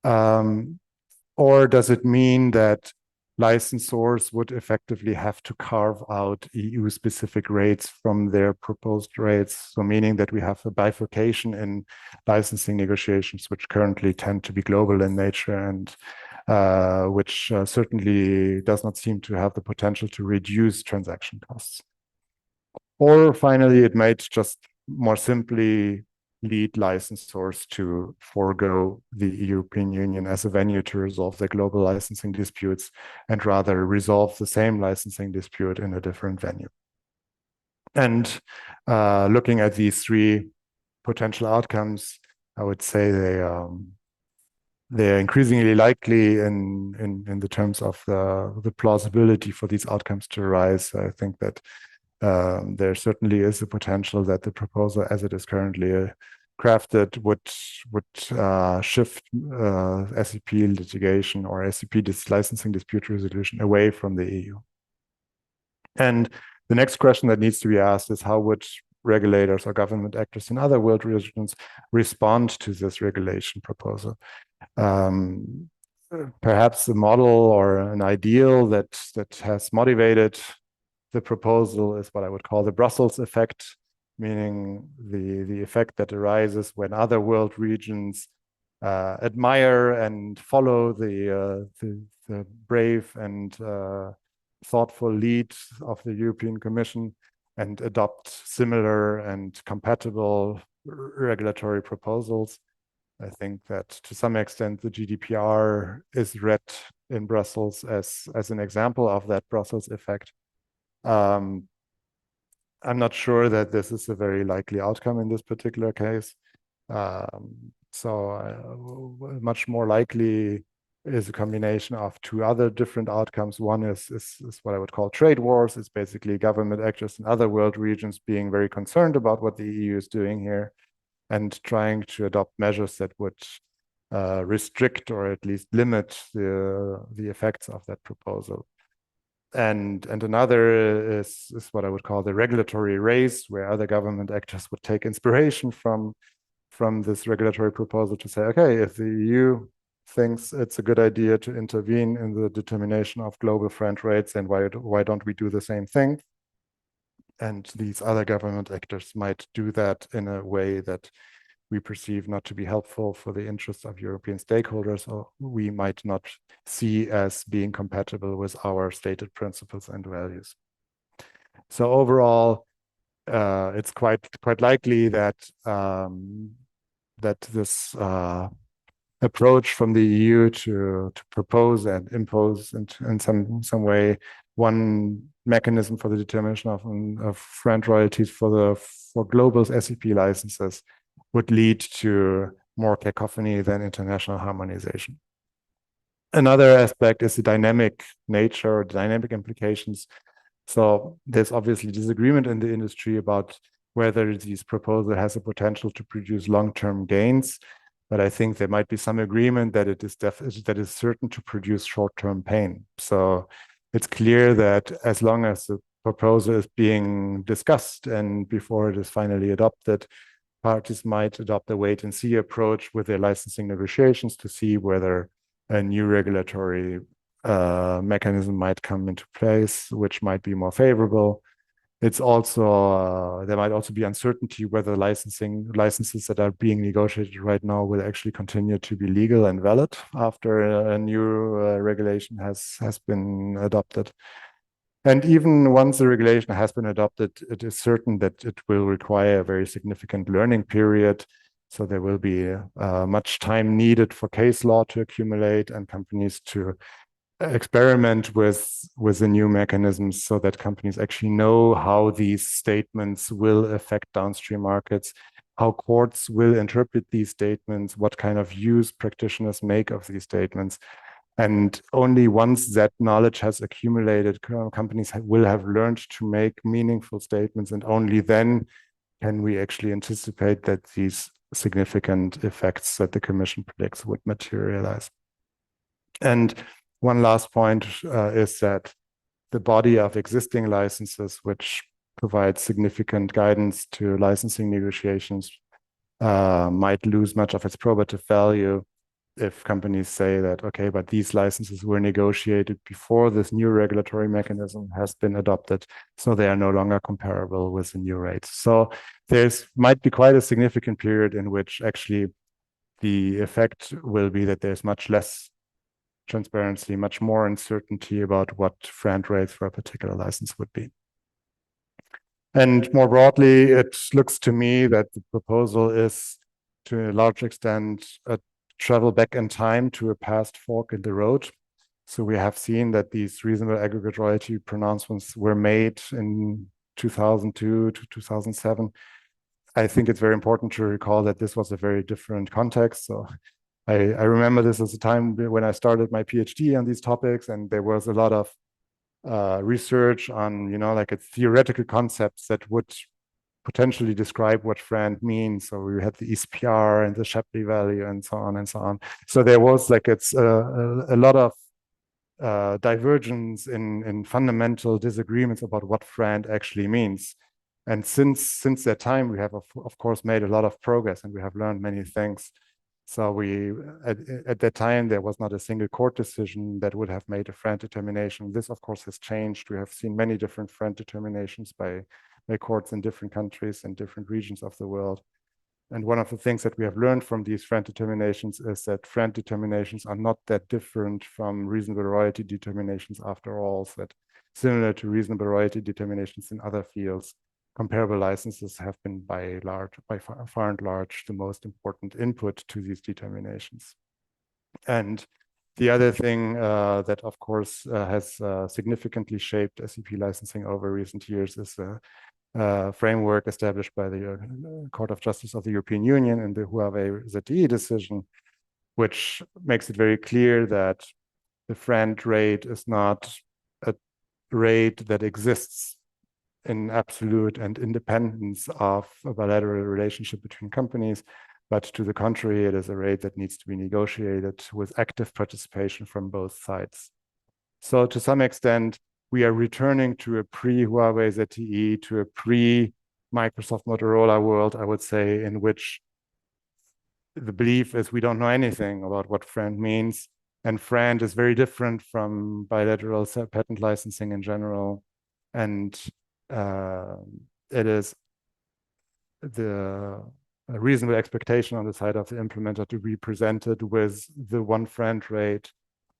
Or does it mean that licensors would effectively have to carve out EU-specific rates from their proposed rates? So meaning that we have a bifurcation in licensing negotiations, which currently tend to be global in nature and which certainly does not seem to have the potential to reduce transaction costs. Or finally, it might just more simply lead licensors to forego the European Union as a venue to resolve their global licensing disputes and rather resolve the same licensing dispute in a different venue. And looking at these three potential outcomes, I would say they're increasingly likely in the terms of the plausibility for these outcomes to arise. I think that there certainly is a potential that the proposal as it is currently crafted would shift SEP litigation or SEP licensing dispute resolution away from the EU. And The next question that needs to be asked is how would regulators or government actors in other world regions respond to this regulation proposal? Perhaps a model or an ideal that has motivated the proposal is what I would call the Brussels effect, meaning the effect that arises when other world regions admire and follow the brave and thoughtful lead of the European Commission and adopt similar and compatible regulatory proposals. I think that to some extent the GDPR is read in Brussels as an example of that Brussels effect. I'm not sure that this is a very likely outcome in this particular case. Much more likely is a combination of two other different outcomes. One is what I would call trade wars. It's basically government actors in other world regions being very concerned about what the EU is doing here and trying to adopt measures that would restrict or at least limit the effects of that proposal. And another is what I would call the regulatory race, where other government actors would take inspiration from this regulatory proposal to say, okay, if the EU thinks it's a good idea to intervene in the determination of global friend rates, then why don't we do the same thing? And these other government actors might do that in a way that we perceive not to be helpful for the interests of European stakeholders, or we might not see as being compatible with our stated principles and values. So overall, it's quite likely that this approach from the EU to propose and impose in some way one mechanism for the determination of friend royalties for global SEP licenses would lead to more cacophony than international harmonization. Another aspect is the dynamic nature, dynamic implications. So there's obviously disagreement in the industry about whether this proposal has a potential to produce long-term gains, but I think there might be some agreement that it is certain to produce short-term pain. So it's clear that as long as the proposal is being discussed and before it is finally adopted, parties might adopt a wait-and-see approach with their licensing negotiations to see whether a new regulatory mechanism might come into place, which might be more favorable. It's also there might also be uncertainty whether licenses that are being negotiated right now will actually continue to be legal and valid after a new regulation has been adopted. And even once the regulation has been adopted, it is certain that it will require a very significant learning period. So there will be much time needed for case law to accumulate and companies to experiment with the new mechanisms so that companies actually know how these statements will affect downstream markets, how courts will interpret these statements, what kind of use practitioners make of these statements. And only once that knowledge has accumulated, companies will have learned to make meaningful statements, and only then can we actually anticipate that these significant effects that the Commission predicts would materialize. And one last point is that the body of existing licenses, which provides significant guidance to licensing negotiations, might lose much of its probative value if companies say that, okay, but these licenses were negotiated before this new regulatory mechanism has been adopted, so they are no longer comparable with the new rates. So might be quite a significant period in which actually the effect will be that there's much less transparency, much more uncertainty about what friend rates for a particular license would be. And more broadly, it looks to me that the proposal is, to a large extent, a travel back in time to a past fork in the road. So we have seen that these reasonable aggregate royalty pronouncements were made in 2002 to 2007. I think it's very important to recall that this was a very different context. So I remember this as a time when I started my PhD on these topics, and there was a lot of research on, like a theoretical concepts that would potentially describe what friend means. So we had the ECPR and the Shapley value and so on and so on. So there was it's a lot of divergence in fundamental disagreements about what friend actually means. And since that time, we have, of course, made a lot of progress and we have learned many things. So at that time, there was not a single court decision that would have made a friend determination. This, of course, has changed. We have seen many different friend determinations by courts in different countries and different regions of the world. And one of the things that we have learned from these friend determinations is that friend determinations are not that different from reasonable royalty determinations after all, so that similar to reasonable royalty determinations in other fields, comparable licenses have been by far and large the most important input to these determinations. And the other thing that, of course, has significantly shaped SEP licensing over recent years is framework established by the Court of Justice of the European Union in the Huawei ZTE decision, which makes it very clear that the friend rate is not a rate that exists in absolute and independence of a bilateral relationship between companies, but to the contrary, it is a rate that needs to be negotiated with active participation from both sides. So to some extent, we are returning to a pre-Huawei ZTE, to a pre-Microsoft Motorola world, I would say, in which the belief is we don't know anything about what friend means. And friend is very different from bilateral patent licensing in general. And it is the reasonable expectation on the side of the implementer to be presented with the one friend rate.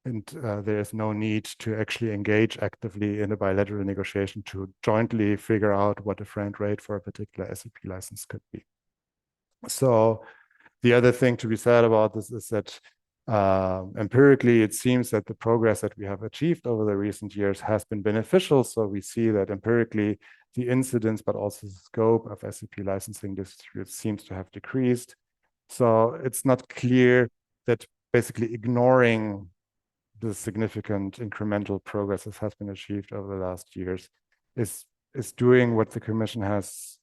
And there is no need to actually engage actively in a bilateral negotiation to jointly figure out what a friend rate for a particular SEP license could be. So the other thing to be said about this is that empirically, it seems that the progress that we have achieved over the recent years has been beneficial. So we see that empirically, the incidence, but also the scope of SEP licensing disputes seems to have decreased. So it's not clear that basically ignoring the significant incremental progress that has been achieved over the last years is doing what the Commission has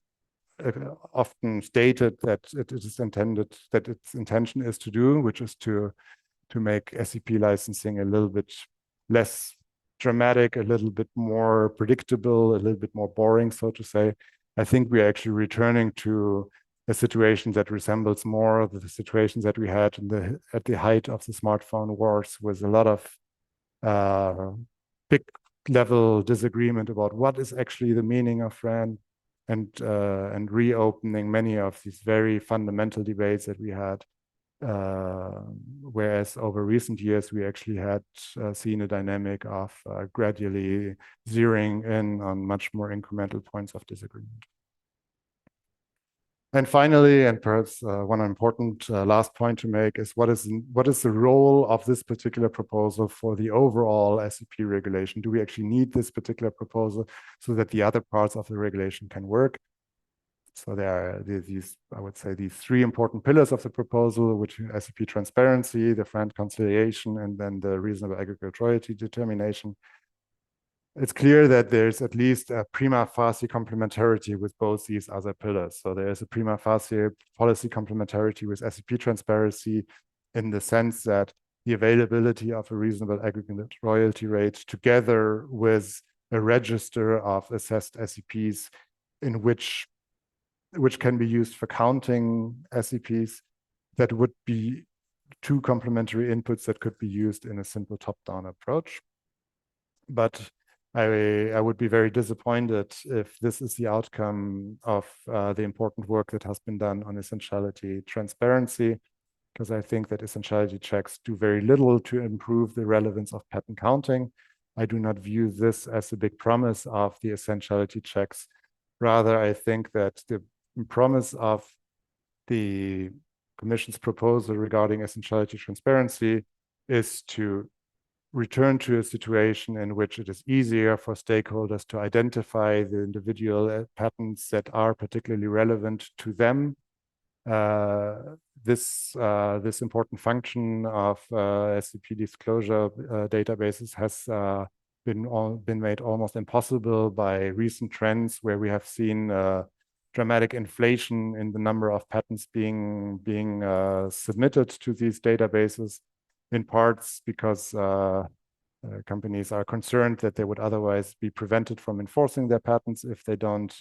often stated that it is intended, that its intention is to do, which is to make SEP licensing a little bit less dramatic, a little bit more predictable, a little bit more boring, so to say. I think we are actually returning to a situation that resembles more the situations that we had at the height of the smartphone wars, with a lot of big level disagreement about what is actually the meaning of friend, and reopening many of these very fundamental debates that we had. Whereas over recent years, we actually had seen a dynamic of gradually zeroing in on much more incremental points of disagreement. And finally, and perhaps one important last point to make is what is the role of this particular proposal for the overall SEP regulation? Do we actually need this particular proposal so that the other parts of the regulation can work? So there are these, I would say, these three important pillars of the proposal, which are SEP transparency, the friend conciliation, and then the reasonable aggregate royalty determination. It's clear that there's at least a prima facie complementarity with both these other pillars. So there is a prima facie policy complementarity with SEP transparency, in the sense that the availability of a reasonable aggregate royalty rate together with a register of assessed SEPs in which can be used for counting SEPs, that would be two complementary inputs that could be used in a simple top-down approach. But I would be very disappointed if this is the outcome of the important work that has been done on essentiality transparency, because I think that essentiality checks do very little to improve the relevance of patent counting. I do not view this as a big promise of the essentiality checks. Rather, I think that the promise of the Commission's proposal regarding essentiality transparency is to return to a situation in which it is easier for stakeholders to identify the individual patents that are particularly relevant to them. This important function of SEP disclosure databases has been made almost impossible by recent trends, where we have seen dramatic inflation in the number of patents being submitted to these databases, in parts because Companies are concerned that they would otherwise be prevented from enforcing their patents if they don't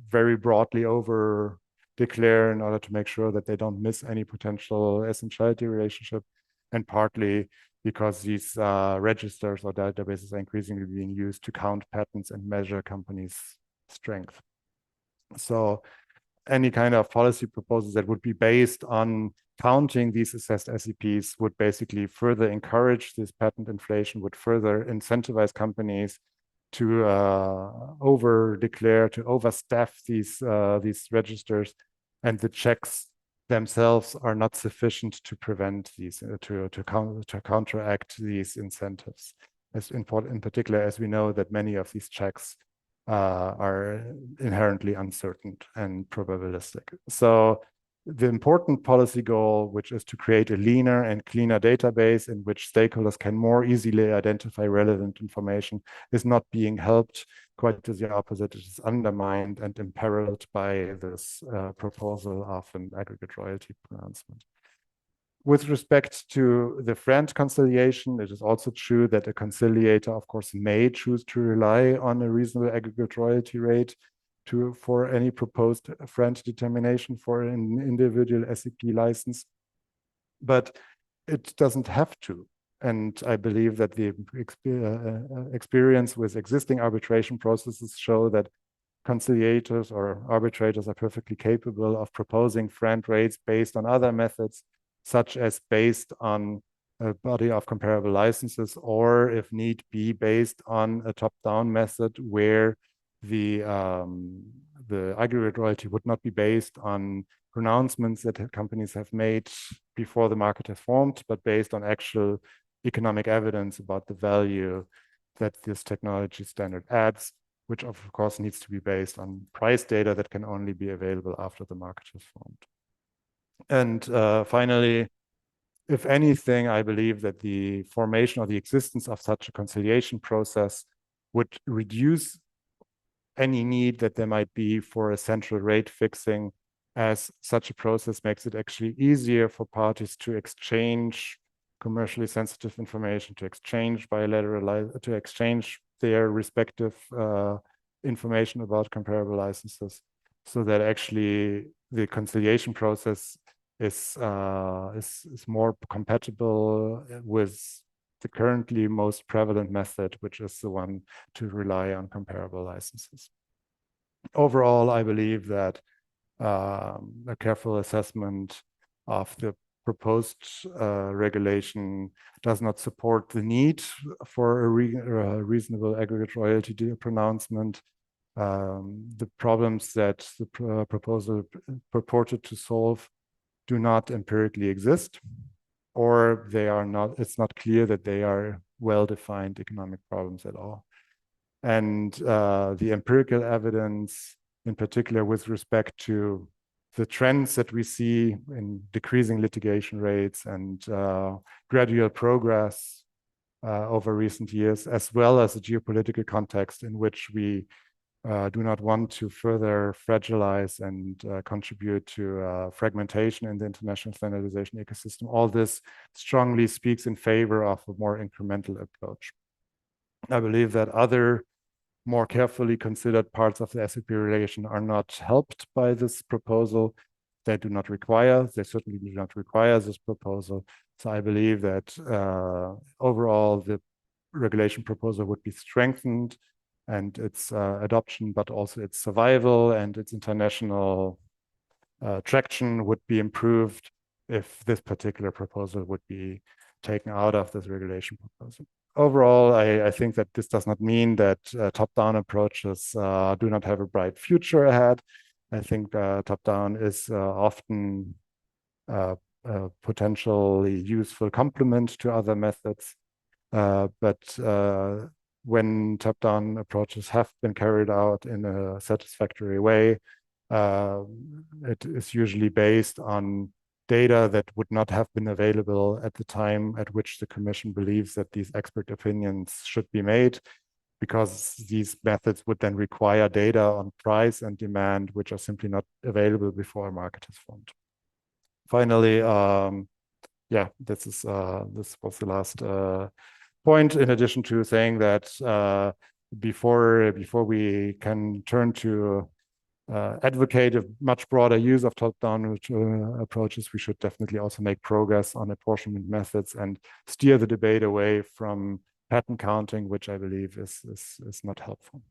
very broadly over declare in order to make sure that they don't miss any potential essentiality relationship, and partly because these registers or databases are increasingly being used to count patents and measure companies' strength. So any kind of policy proposals that would be based on counting these assessed SEPs would basically further encourage this patent inflation, would further incentivize companies to over-declare, to overstaff these registers, and the checks themselves are not sufficient to prevent these, to counteract these incentives. As in particular, as we know that many of these checks are inherently uncertain and probabilistic. So the important policy goal, which is to create a leaner and cleaner database in which stakeholders can more easily identify relevant information, is not being helped. Quite to the opposite, it is undermined and imperiled by this proposal of an aggregate royalty pronouncement. With respect to the friend conciliation, it is also true that a conciliator, of course, may choose to rely on a reasonable aggregate royalty rate for any proposed friend determination for an individual SEP license, but it doesn't have to. And I believe that the experience with existing arbitration processes show that conciliators or arbitrators are perfectly capable of proposing friend rates based on other methods, such as based on a body of comparable licenses, or if need be, based on a top-down method where the aggregate royalty would not be based on pronouncements that companies have made before the market has formed, but based on actual economic evidence about the value that this technology standard adds, which of course needs to be based on price data that can only be available after the market has formed. And finally, if anything, I believe that the formation or the existence of such a conciliation process would reduce any need that there might be for a central rate fixing, as such a process makes it actually easier for parties to exchange commercially sensitive information, to exchange to exchange their respective information about comparable licenses, so that actually the conciliation process is more compatible with the currently most prevalent method, which is the one to rely on comparable licenses. Overall, I believe that a careful assessment of the proposed regulation does not support the need for a reasonable aggregate royalty pronouncement. The problems that the proposal purported to solve do not empirically exist, or they are not, it's not clear that they are well-defined economic problems at all. And the empirical evidence, in particular with respect to the trends that we see in decreasing litigation rates and gradual progress over recent years, as well as the geopolitical context in which we do not want to further fragilize and contribute to fragmentation in the international standardization ecosystem. All this strongly speaks in favor of a more incremental approach. I believe that other more carefully considered parts of the SEP regulation are not helped by this proposal. They certainly do not require this proposal. So I believe that overall the regulation proposal would be strengthened, and its adoption, but also its survival and its international traction would be improved if this particular proposal would be taken out of this regulation proposal. Overall, I think that this does not mean that top-down approaches do not have a bright future ahead. I think top-down is often a potentially useful complement to other methods, but when top-down approaches have been carried out in a satisfactory way, it is usually based on data that would not have been available at the time at which the Commission believes that these expert opinions should be made, because these methods would then require data on price and demand, which are simply not available before a market has formed. Finally, yeah, this was the last point, in addition to saying that before we can turn to advocate a much broader use of top-down approaches, we should definitely also make progress on apportionment methods and steer the debate away from pattern counting, which I believe is not helpful.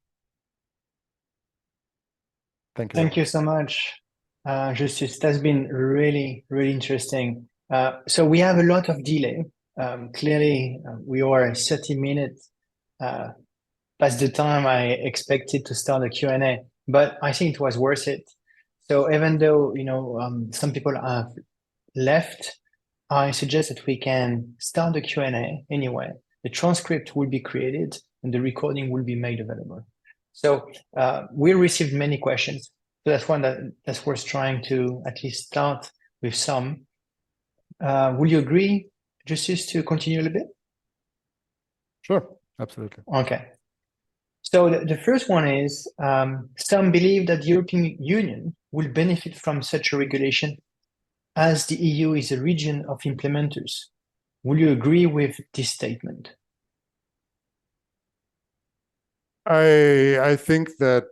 Thank you. Thank you so much, Justus. That's been really, really interesting. So we have a lot of delay. Clearly, we are 30 minutes past the time I expected to start the Q&A, but I think it was worth it. So even though, some people have left, I suggest that we can start the Q&A anyway. The transcript will be created and the recording will be made available. So we received many questions. So that's one that's worth trying to at least start with some. Will you agree, Justus, to continue a little bit? Sure, absolutely. Okay. So the first one is, some believe that the European Union will benefit from such a regulation as the EU is a region of implementers. Will you agree with this statement? I think that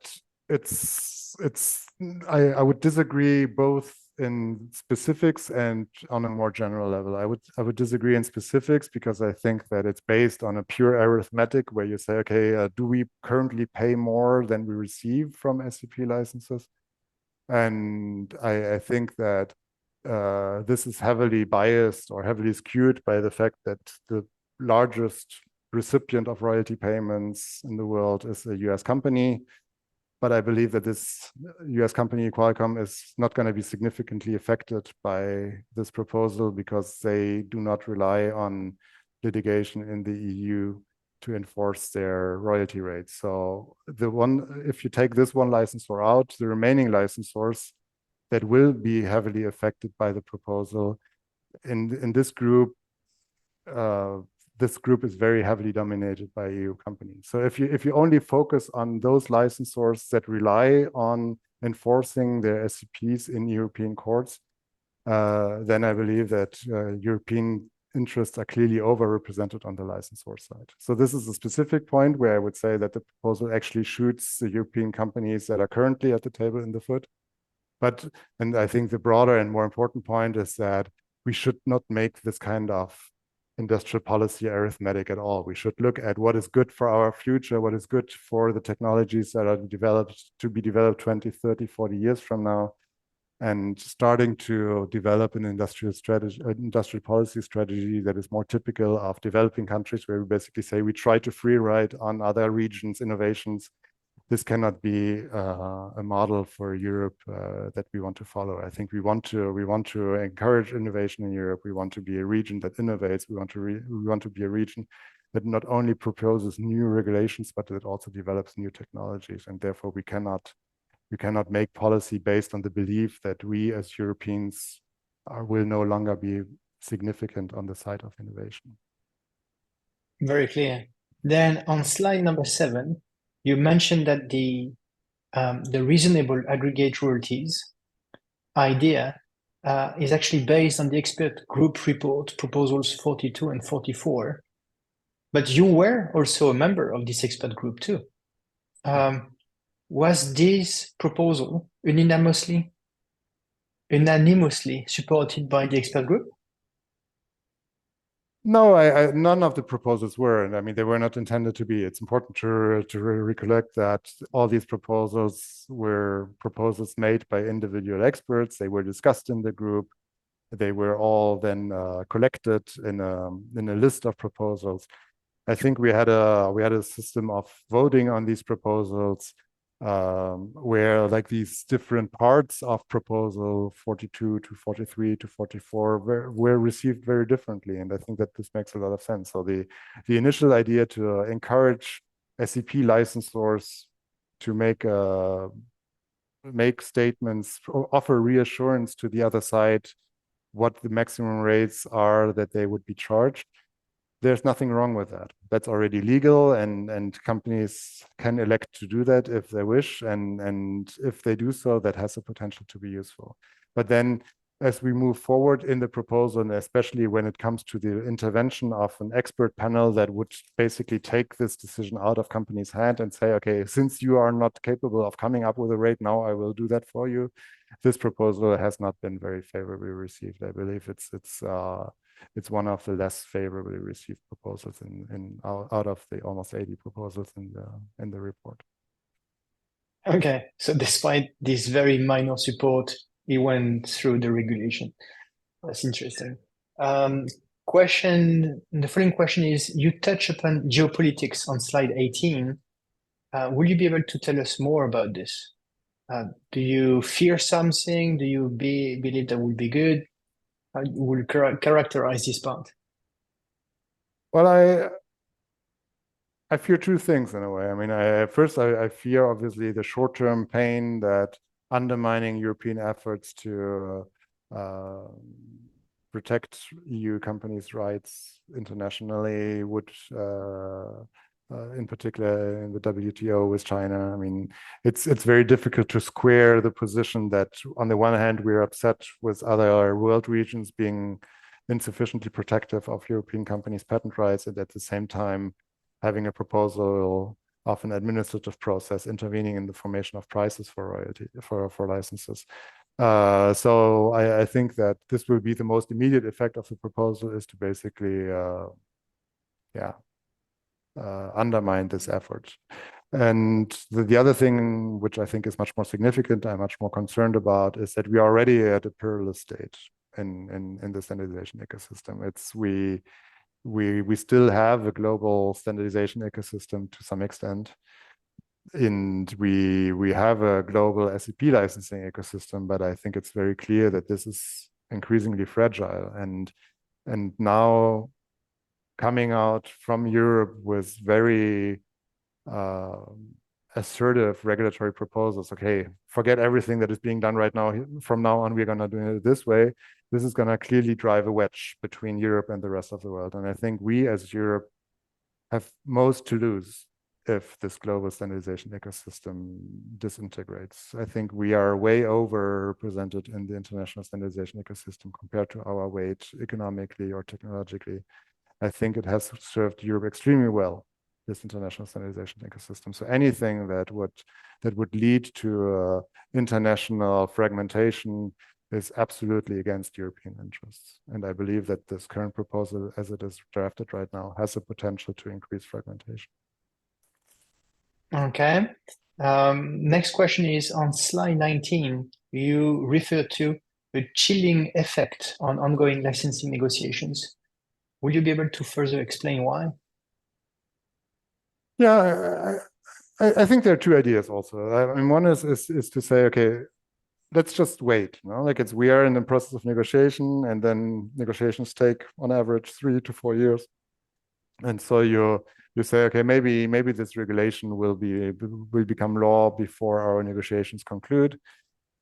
I would disagree both in specifics and on a more general level. I would disagree in specifics because I think that it's based on a pure arithmetic where you say, okay, do we currently pay more than we receive from SEP licenses? And I think that this is heavily biased or heavily skewed by the fact that the largest recipient of royalty payments in the world is a US company. But I believe that this US company, Qualcomm, is not going to be significantly affected by this proposal because they do not rely on litigation in the EU to enforce their royalty rates. So if you take this one licensor out, the remaining licensors that will be heavily affected by the proposal in this group, this group is very heavily dominated by EU companies. So if you only focus on those licensors that rely on enforcing their SCPs in European courts, then I believe that European interests are clearly overrepresented on the licensor side. So this is a specific point where I would say that the proposal actually shoots the European companies that are currently at the table in the foot. And I think the broader and more important point is that we should not make this kind of industrial policy arithmetic at all. We should look at what is good for our future, what is good for the technologies that are to be developed 20, 30, 40 years from now, and starting to develop an industrial policy strategy that is more typical of developing countries, where we basically say we try to free ride on other regions' innovations. This cannot be a model for Europe that we want to follow. I think we want to encourage innovation in Europe. We want to be a region that innovates. We want to be a region that not only proposes new regulations, but that also develops new technologies. And therefore, we cannot make policy based on the belief that we as Europeans will no longer be significant on the side of innovation. Very clear. Then on slide number 7, you mentioned that the reasonable aggregate royalties idea is actually based on the expert group report proposals 42 and 44. But you were also a member of this expert group too. Was this proposal unanimously supported by the expert group? No, none of the proposals were, and I mean, they were not intended to be. It's important to recollect that all these proposals were proposals made by individual experts. They were discussed in the group. They were all then collected in a list of proposals. I think we had a system of voting on these proposals where like these different parts of proposal 42 to 43 to 44 were received very differently. And I think that this makes a lot of sense. So the initial idea to encourage SEP licensors to make statements, offer reassurance to the other side what the maximum rates are that they would be charged. There's nothing wrong with that. That's already legal, and companies can elect to do that if they wish, and if they do so, that has the potential to be useful. But then as we move forward in the proposal, and especially when it comes to the intervention of an expert panel that would basically take this decision out of companies' hand and say, okay, since you are not capable of coming up with a rate, now I will do that for you. This proposal has not been very favorably received. I believe it's one of the less favorably received proposals out of the almost 80 proposals in the report. Okay, so despite this very minor support, he went through the regulation. That's interesting. The following question is, you touch upon geopolitics on slide 18. Will you be able to tell us more about this? Do you fear something? Do you believe that will be good? How you will characterize this part? Well, I fear two things in a way. I mean, first, I fear obviously the short-term pain that undermining European efforts to protect EU companies' rights internationally would, in particular in the WTO with China. I mean, it's very difficult to square the position that on the one hand, we're upset with other world regions being insufficiently protective of European companies' patent rights, and at the same time, having a proposal of an administrative process intervening in the formation of prices for licenses. So I think that this will be the most immediate effect of the proposal, is to basically, undermine this effort. And the other thing, which I think is much more significant, I'm much more concerned about, is that we are already at a perilous stage in the standardization ecosystem. We still have a global standardization ecosystem to some extent, and we have a global SEP licensing ecosystem, but I think it's very clear that this is increasingly fragile. And now coming out from Europe with very assertive regulatory proposals. Okay, forget everything that is being done right now. From now on, we're going to do it this way. This is going to clearly drive a wedge between Europe and the rest of the world. And I think we as Europe have most to lose if this global standardization ecosystem disintegrates. I think we are way overrepresented in the international standardization ecosystem compared to our weight economically or technologically. I think it has served Europe extremely well, this international standardization ecosystem. So anything that would lead to international fragmentation is absolutely against European interests. And I believe that this current proposal, as it is drafted right now, has the potential to increase fragmentation. Okay. Next question is on slide 19. You refer to a chilling effect on ongoing licensing negotiations. Will you be able to further explain why? Yeah, I think there are two ideas also. I mean, one is to say, okay, let's just wait. You know? Like we are in the process of negotiation, and then negotiations take on average 3 to 4 years. And so you say, okay, maybe this regulation will become law before our negotiations conclude.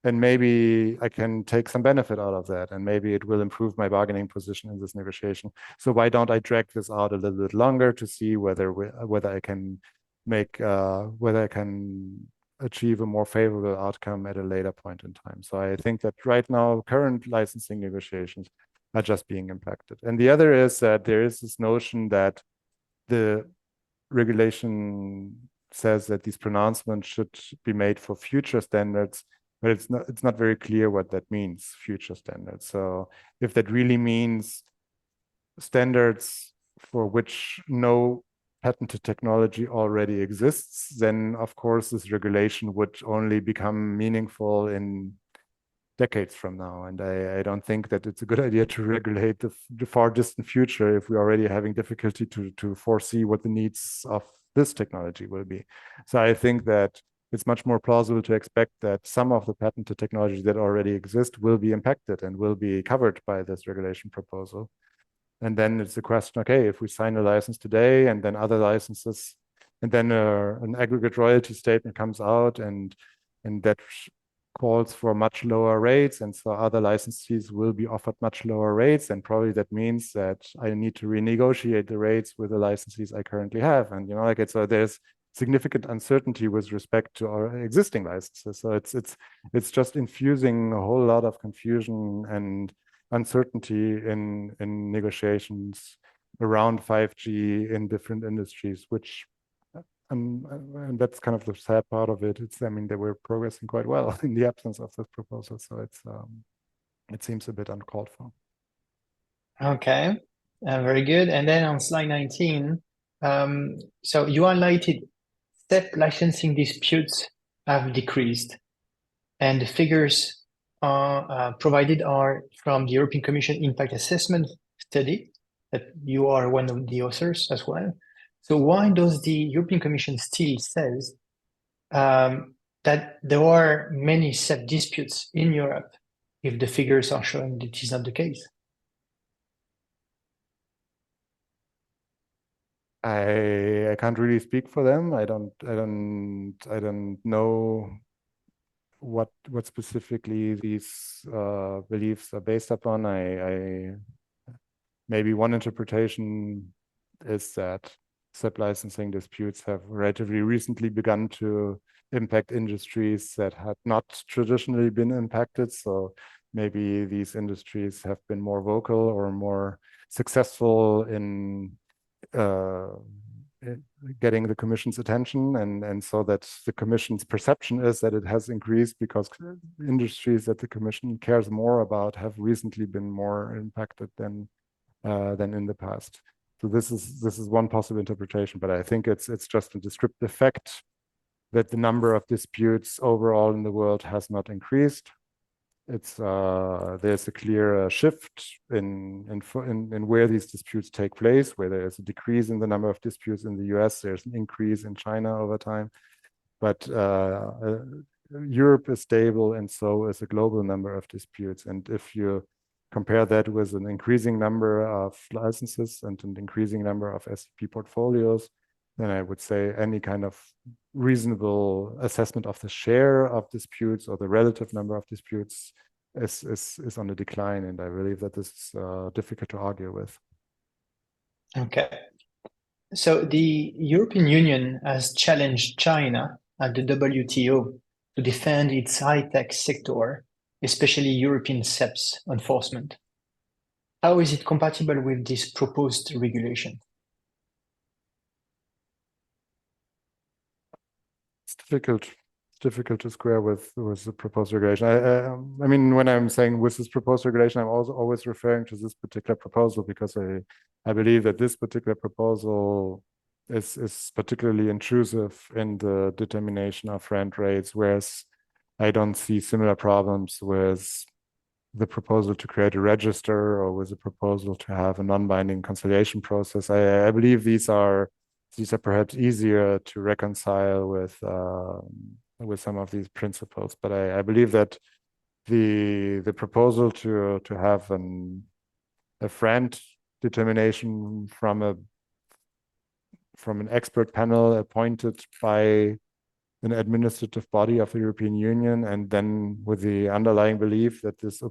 And maybe I can take some benefit out of that, and maybe it will improve my bargaining position in this negotiation. So why don't I drag this out a little bit longer to see whether I can achieve a more favorable outcome at a later point in time. So I think that right now, current licensing negotiations are just being impacted. And the other is that there is this notion that the regulation says that these pronouncements should be made for future standards, but it's not very clear what that means, future standards. So if that really means standards for which no patented technology already exists, then of course this regulation would only become meaningful in decades from now. And I don't think that it's a good idea to regulate the far distant future if we're already having difficulty to foresee what the needs of this technology will be. So I think that it's much more plausible to expect that some of the patented technologies that already exist will be impacted and will be covered by this regulation proposal. And then it's a question, okay, if we sign a license today and then other licenses, and then an aggregate royalty statement comes out and that calls for much lower rates, and so other licensees will be offered much lower rates, and probably that means that I need to renegotiate the rates with the licensees I currently have. And like so there's significant uncertainty with respect to our existing licenses. So it's just infusing a whole lot of confusion and uncertainty in negotiations around 5G in different industries, which and that's kind of the sad part of it. I mean, they were progressing quite well in the absence of this proposal. So it seems a bit uncalled for. Okay, very good. And then on slide 19, so you highlighted SEP licensing disputes have decreased, and the figures provided are from the European Commission Impact Assessment Study, that you are one of the authors as well. So why does the European Commission still says that there are many SEP disputes in Europe if the figures are showing that it is not the case? I can't really speak for them. I don't know what specifically these beliefs are based upon. I maybe one interpretation is that SEP licensing disputes have relatively recently begun to impact industries that had not traditionally been impacted. So maybe these industries have been more vocal or more successful in getting the Commission's attention, and so that the Commission's perception is that it has increased because industries that the Commission cares more about have recently been more impacted than in the past. So this is one possible interpretation, but I think it's just a descriptive fact that the number of disputes overall in the world has not increased. There's a clear shift in where these disputes take place, where there is a decrease in the number of disputes in the US, there's an increase in China over time. But Europe is stable, and so is a global number of disputes. And if you compare that with an increasing number of licenses and an increasing number of SEP portfolios, then I would say any kind of reasonable assessment of the share of disputes or the relative number of disputes is on a decline. And I believe that this is difficult to argue with. Okay. So the European Union has challenged China at the WTO to defend its high-tech sector, especially European SEPs enforcement. How is it compatible with this proposed regulation? It's difficult to square with the proposed regulation. I mean, when I'm saying with this proposed regulation, I'm also always referring to this particular proposal because I believe that this particular proposal is particularly intrusive in the determination of rent rates, whereas I don't see similar problems with the proposal to create a register or with the proposal to have a non-binding conciliation process. I believe these are perhaps easier to reconcile with some of these principles, but I believe that the proposal to have a friend determination from an expert panel appointed by an administrative body of the European Union, and then with the underlying belief that this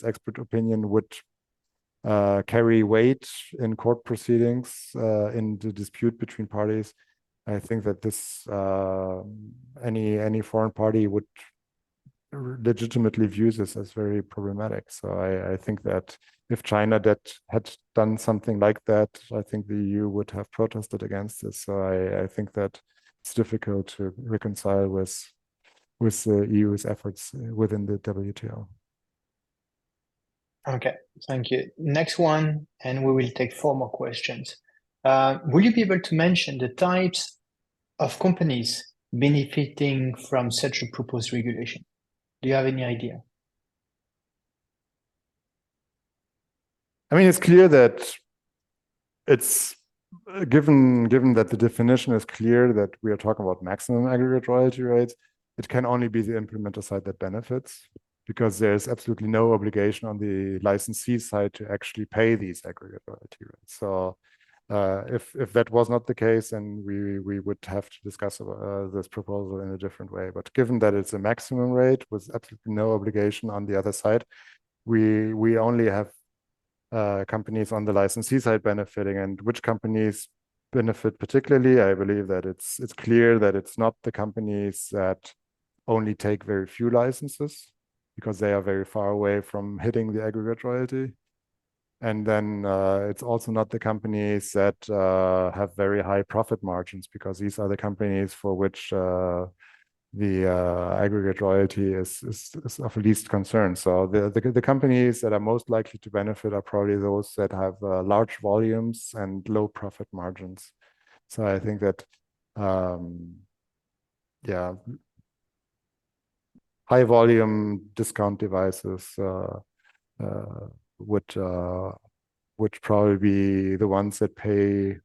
expert opinion would carry weight in court proceedings in the dispute between parties. I think that this any foreign party would legitimately view this as very problematic. So I think that if China had done something like that, I think the EU would have protested against this. So I think that it's difficult to reconcile with the EU's efforts within the WTO. Okay, thank you. Next one, and we will take 4 more questions. Will you be able to mention the types of companies benefiting from such a proposed regulation? Do you have any idea? I mean, it's clear that it's given that the definition is clear that we are talking about maximum aggregate royalty rates, it can only be the implementer side that benefits, because there's absolutely no obligation on the licensee side to actually pay these aggregate royalty rates. So if that was not the case, then we would have to discuss this proposal in a different way. But given that it's a maximum rate with absolutely no obligation on the other side, we only have companies on the licensee side benefiting. And which companies benefit particularly. I believe that it's clear that it's not the companies that only take very few licenses because they are very far away from hitting the aggregate royalty. And then it's also not the companies that have very high profit margins, because these are the companies for which the aggregate royalty is of least concern. So the companies that are most likely to benefit are probably those that have large volumes and low profit margins. So I think that, yeah, high volume discount devices would probably be the ones that pay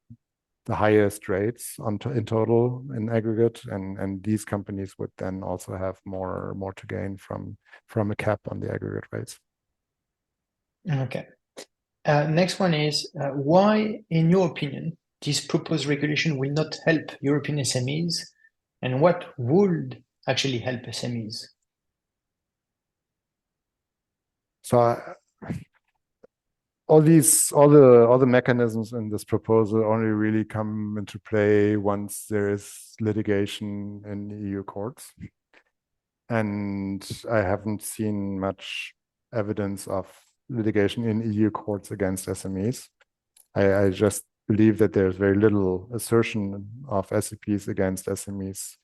the highest rates in total in aggregate, and these companies would then also have more to gain from a cap on the aggregate rates. Okay. Next one is why, in your opinion, this proposed regulation will not help European SMEs, and what would actually help SMEs? So all the mechanisms in this proposal only really come into play once there is litigation in EU courts. And I haven't seen much evidence of litigation in EU courts against SMEs. I just believe that there's very little assertion of SEPs against SMEs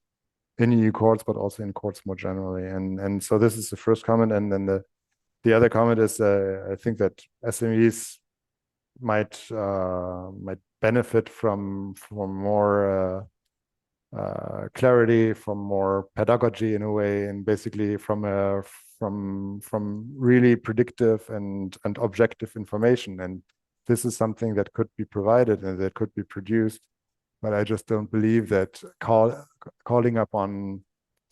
in EU courts, but also in courts more generally. And so this is the first comment. And then the other comment is I think that SMEs might benefit from more clarity, from more pedagogy in a way, and basically from really predictive and objective information. And this is something that could be provided and that could be produced, but I just don't believe that calling upon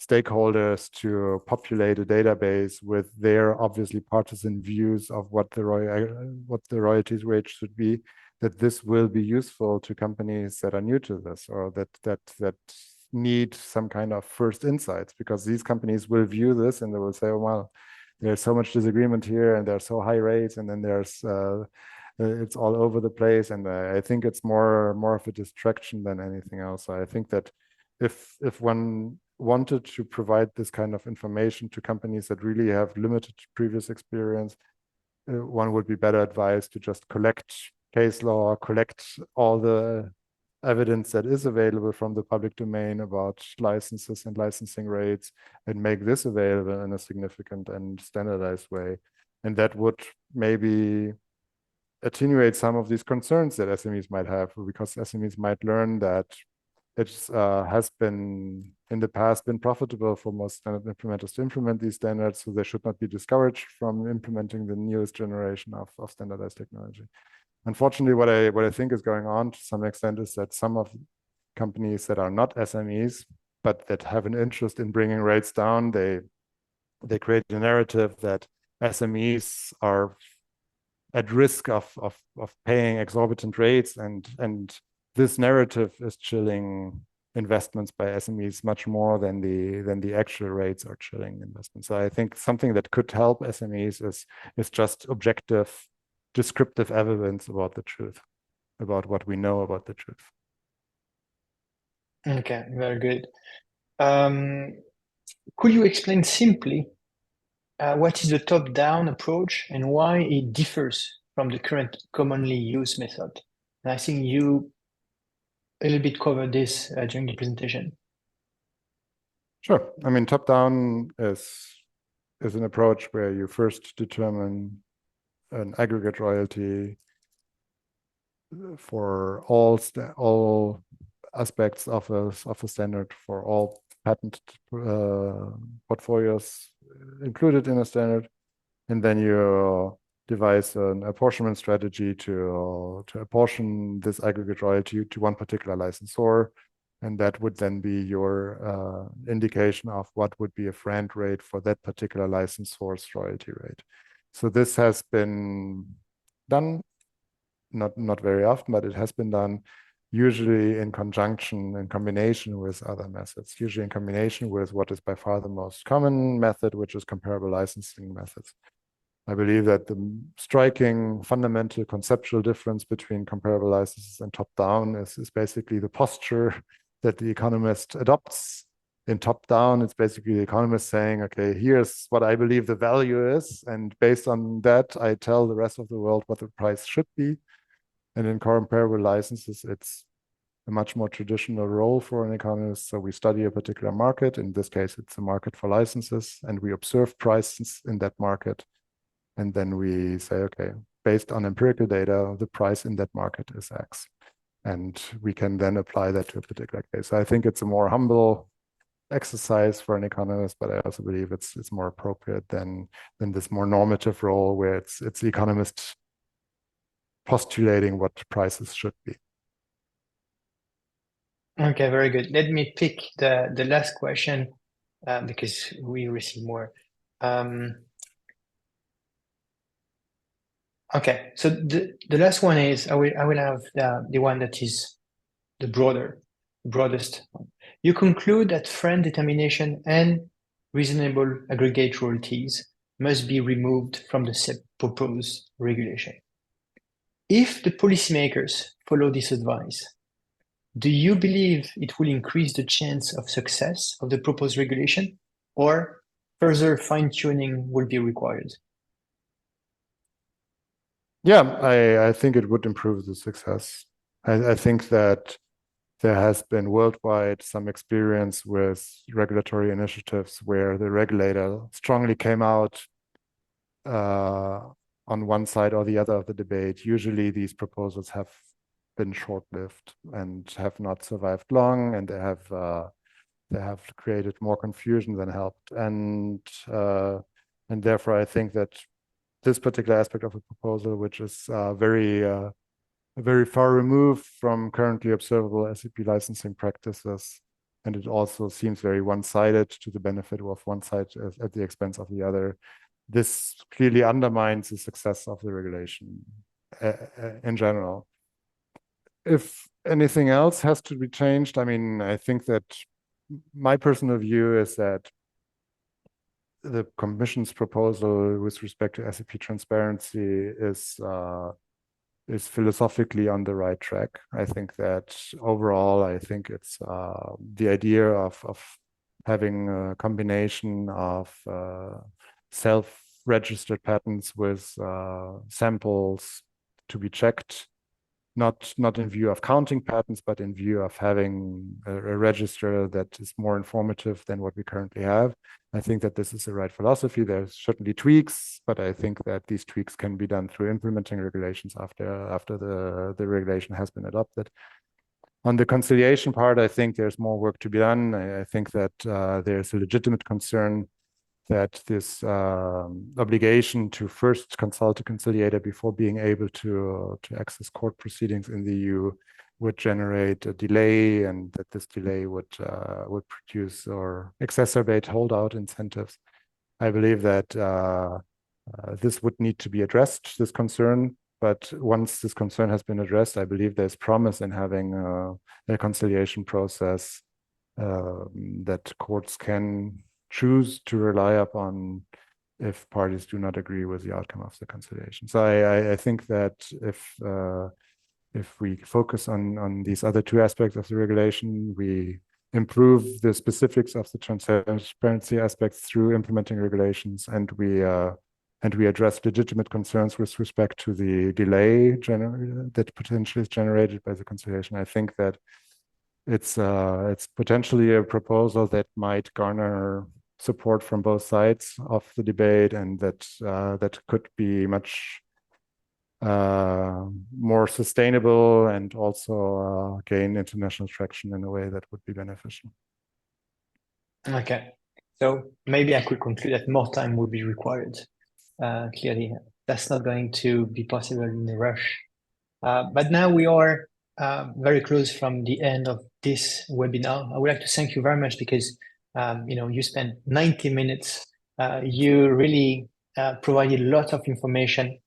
stakeholders to populate a database with their obviously partisan views of what the royalties rate should be, that this will be useful to companies that are new to this, or that need some kind of first insights, because these companies will view this and they will say, oh, well, there's so much disagreement here and there's so high rates, and then there's it's all over the place. And I think it's more of a distraction than anything else. So I think that if one wanted to provide this kind of information to companies that really have limited previous experience, one would be better advised to just collect case law, collect all the evidence that is available from the public domain about licenses and licensing rates, and make this available in a significant and standardized way. And that would maybe attenuate some of these concerns that SMEs might have, because SMEs might learn that it has been in the past been profitable for most standard implementers to implement these standards, so they should not be discouraged from implementing the newest generation of standardized technology. Unfortunately, what I think is going on to some extent is that some of companies that are not SMEs, but that have an interest in bringing rates down, they create a narrative that SMEs are at risk of paying exorbitant rates, and this narrative is chilling investments by SMEs much more than the actual rates are chilling investments. So I think something that could help SMEs is just objective, descriptive evidence about the truth, about what we know about the truth. Okay, very good. Could you explain simply what is the top-down approach and why it differs from the current commonly used method? And I think you a little bit covered this during the presentation. Sure. I mean, top-down is an approach where you first determine an aggregate royalty for all aspects of a standard, for all patent portfolios included in a standard, and then you devise an apportionment strategy to apportion this aggregate royalty to one particular licensor, and that would then be your indication of what would be a friend rate for that particular licensor's royalty rate. So this has been done, not very often, but it has been done, usually in combination with other methods, usually in combination with what is by far the most common method, which is comparable licensing methods. I believe that the striking fundamental conceptual difference between comparable licenses and top-down is basically the posture that the economist adopts. In top-down, it's basically the economist saying, okay, here's what I believe the value is, and based on that, I tell the rest of the world what the price should be. And in comparable licenses, it's a much more traditional role for an economist. So we study a particular market. In this case, it's a market for licenses, and we observe prices in that market. And then we say, okay, based on empirical data, the price in that market is X. And we can then apply that to a particular case. So I think it's a more humble exercise for an economist, but I also believe it's more appropriate than this more normative role where it's the economist postulating what prices should be. Okay, very good. Let me pick the last question because we receive more. Okay, so the last one is I will have the one that is the broadest one. You conclude that friend determination and reasonable aggregate royalties must be removed from the SEP proposed regulation. If the policymakers follow this advice, do you believe it will increase the chance of success of the proposed regulation, or further fine-tuning will be required? Yeah, I think it would improve the success. I think that there has been worldwide some experience with regulatory initiatives where the regulator strongly came out on one side or the other of the debate. Usually these proposals have been short-lived and have not survived long, and they have created more confusion than helped. And therefore, I think that this particular aspect of the proposal, which is very far removed from currently observable SEP licensing practices, and it also seems very one-sided to the benefit of one side at the expense of the other. This clearly undermines the success of the regulation in general. If anything else has to be changed, I mean, I think that my personal view is that the Commission's proposal with respect to SEP transparency is philosophically on the right track. I think that overall, I think it's the idea of having a combination of self-registered patents with samples to be checked, not in view of counting patents, but in view of having a register that is more informative than what we currently have. I think that this is the right philosophy. There's certainly tweaks, but I think that these tweaks can be done through implementing regulations after the regulation has been adopted. On the conciliation part, I think there's more work to be done. I think that there's a legitimate concern that this obligation to first consult a conciliator before being able to access court proceedings in the EU would generate a delay, and that this delay would produce or exacerbate holdout incentives. I believe that this would need to be addressed, this concern. But once this concern has been addressed, I believe there's promise in having a conciliation process that courts can choose to rely upon if parties do not agree with the outcome of the conciliation. So I think that if we focus on these other two aspects of the regulation, we improve the specifics of the transparency aspects through implementing regulations, and we address legitimate concerns with respect to the delay that potentially is generated by the conciliation. I think that it's potentially a proposal that might garner support from both sides of the debate, and that could be much more sustainable and also gain international traction in a way that would be beneficial. Okay, so maybe I could conclude that more time would be required. Clearly, that's not going to be possible in a rush. But now we are very close from the end of this webinar. I would like to thank you very much because you spent 90 minutes. You really provided a lot of information.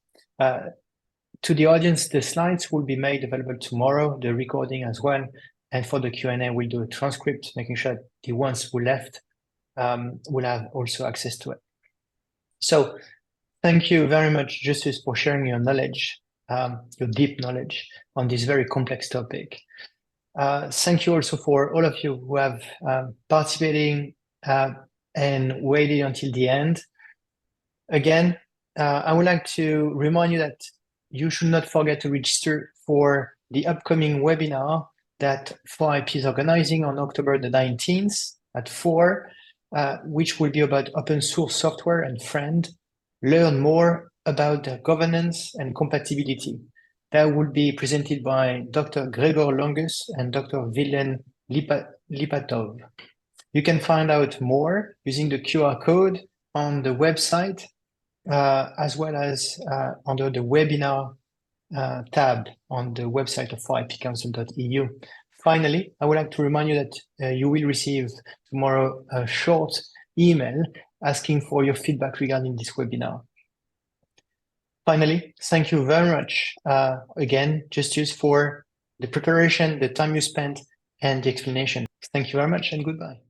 To the audience, the slides will be made available tomorrow, the recording as well. And for the Q&A, we'll do a transcript, making sure the ones who left will have also access to it. So Thank you very much, Justus, for sharing your knowledge, your deep knowledge on this very complex topic. Thank you also for all of you who have participating and waited until the end. Again, I would like to remind you that you should not forget to register for the upcoming webinar that 4IP is organizing on October the 19th at 4, which will be about open source software and friend. Learn more about the governance and compatibility. That will be presented by Dr. Gregor Longus and Dr. Vilen Lipatov. You can find out more using the QR code on the website, as well as under the webinar tab on the website of 4ipcouncil.eu. Finally, I would like to remind you that you will receive tomorrow a short email asking for your feedback regarding this webinar. Finally, thank you very much again, Justus, for the preparation, the time you spent, and the explanation. Thank you very much and goodbye.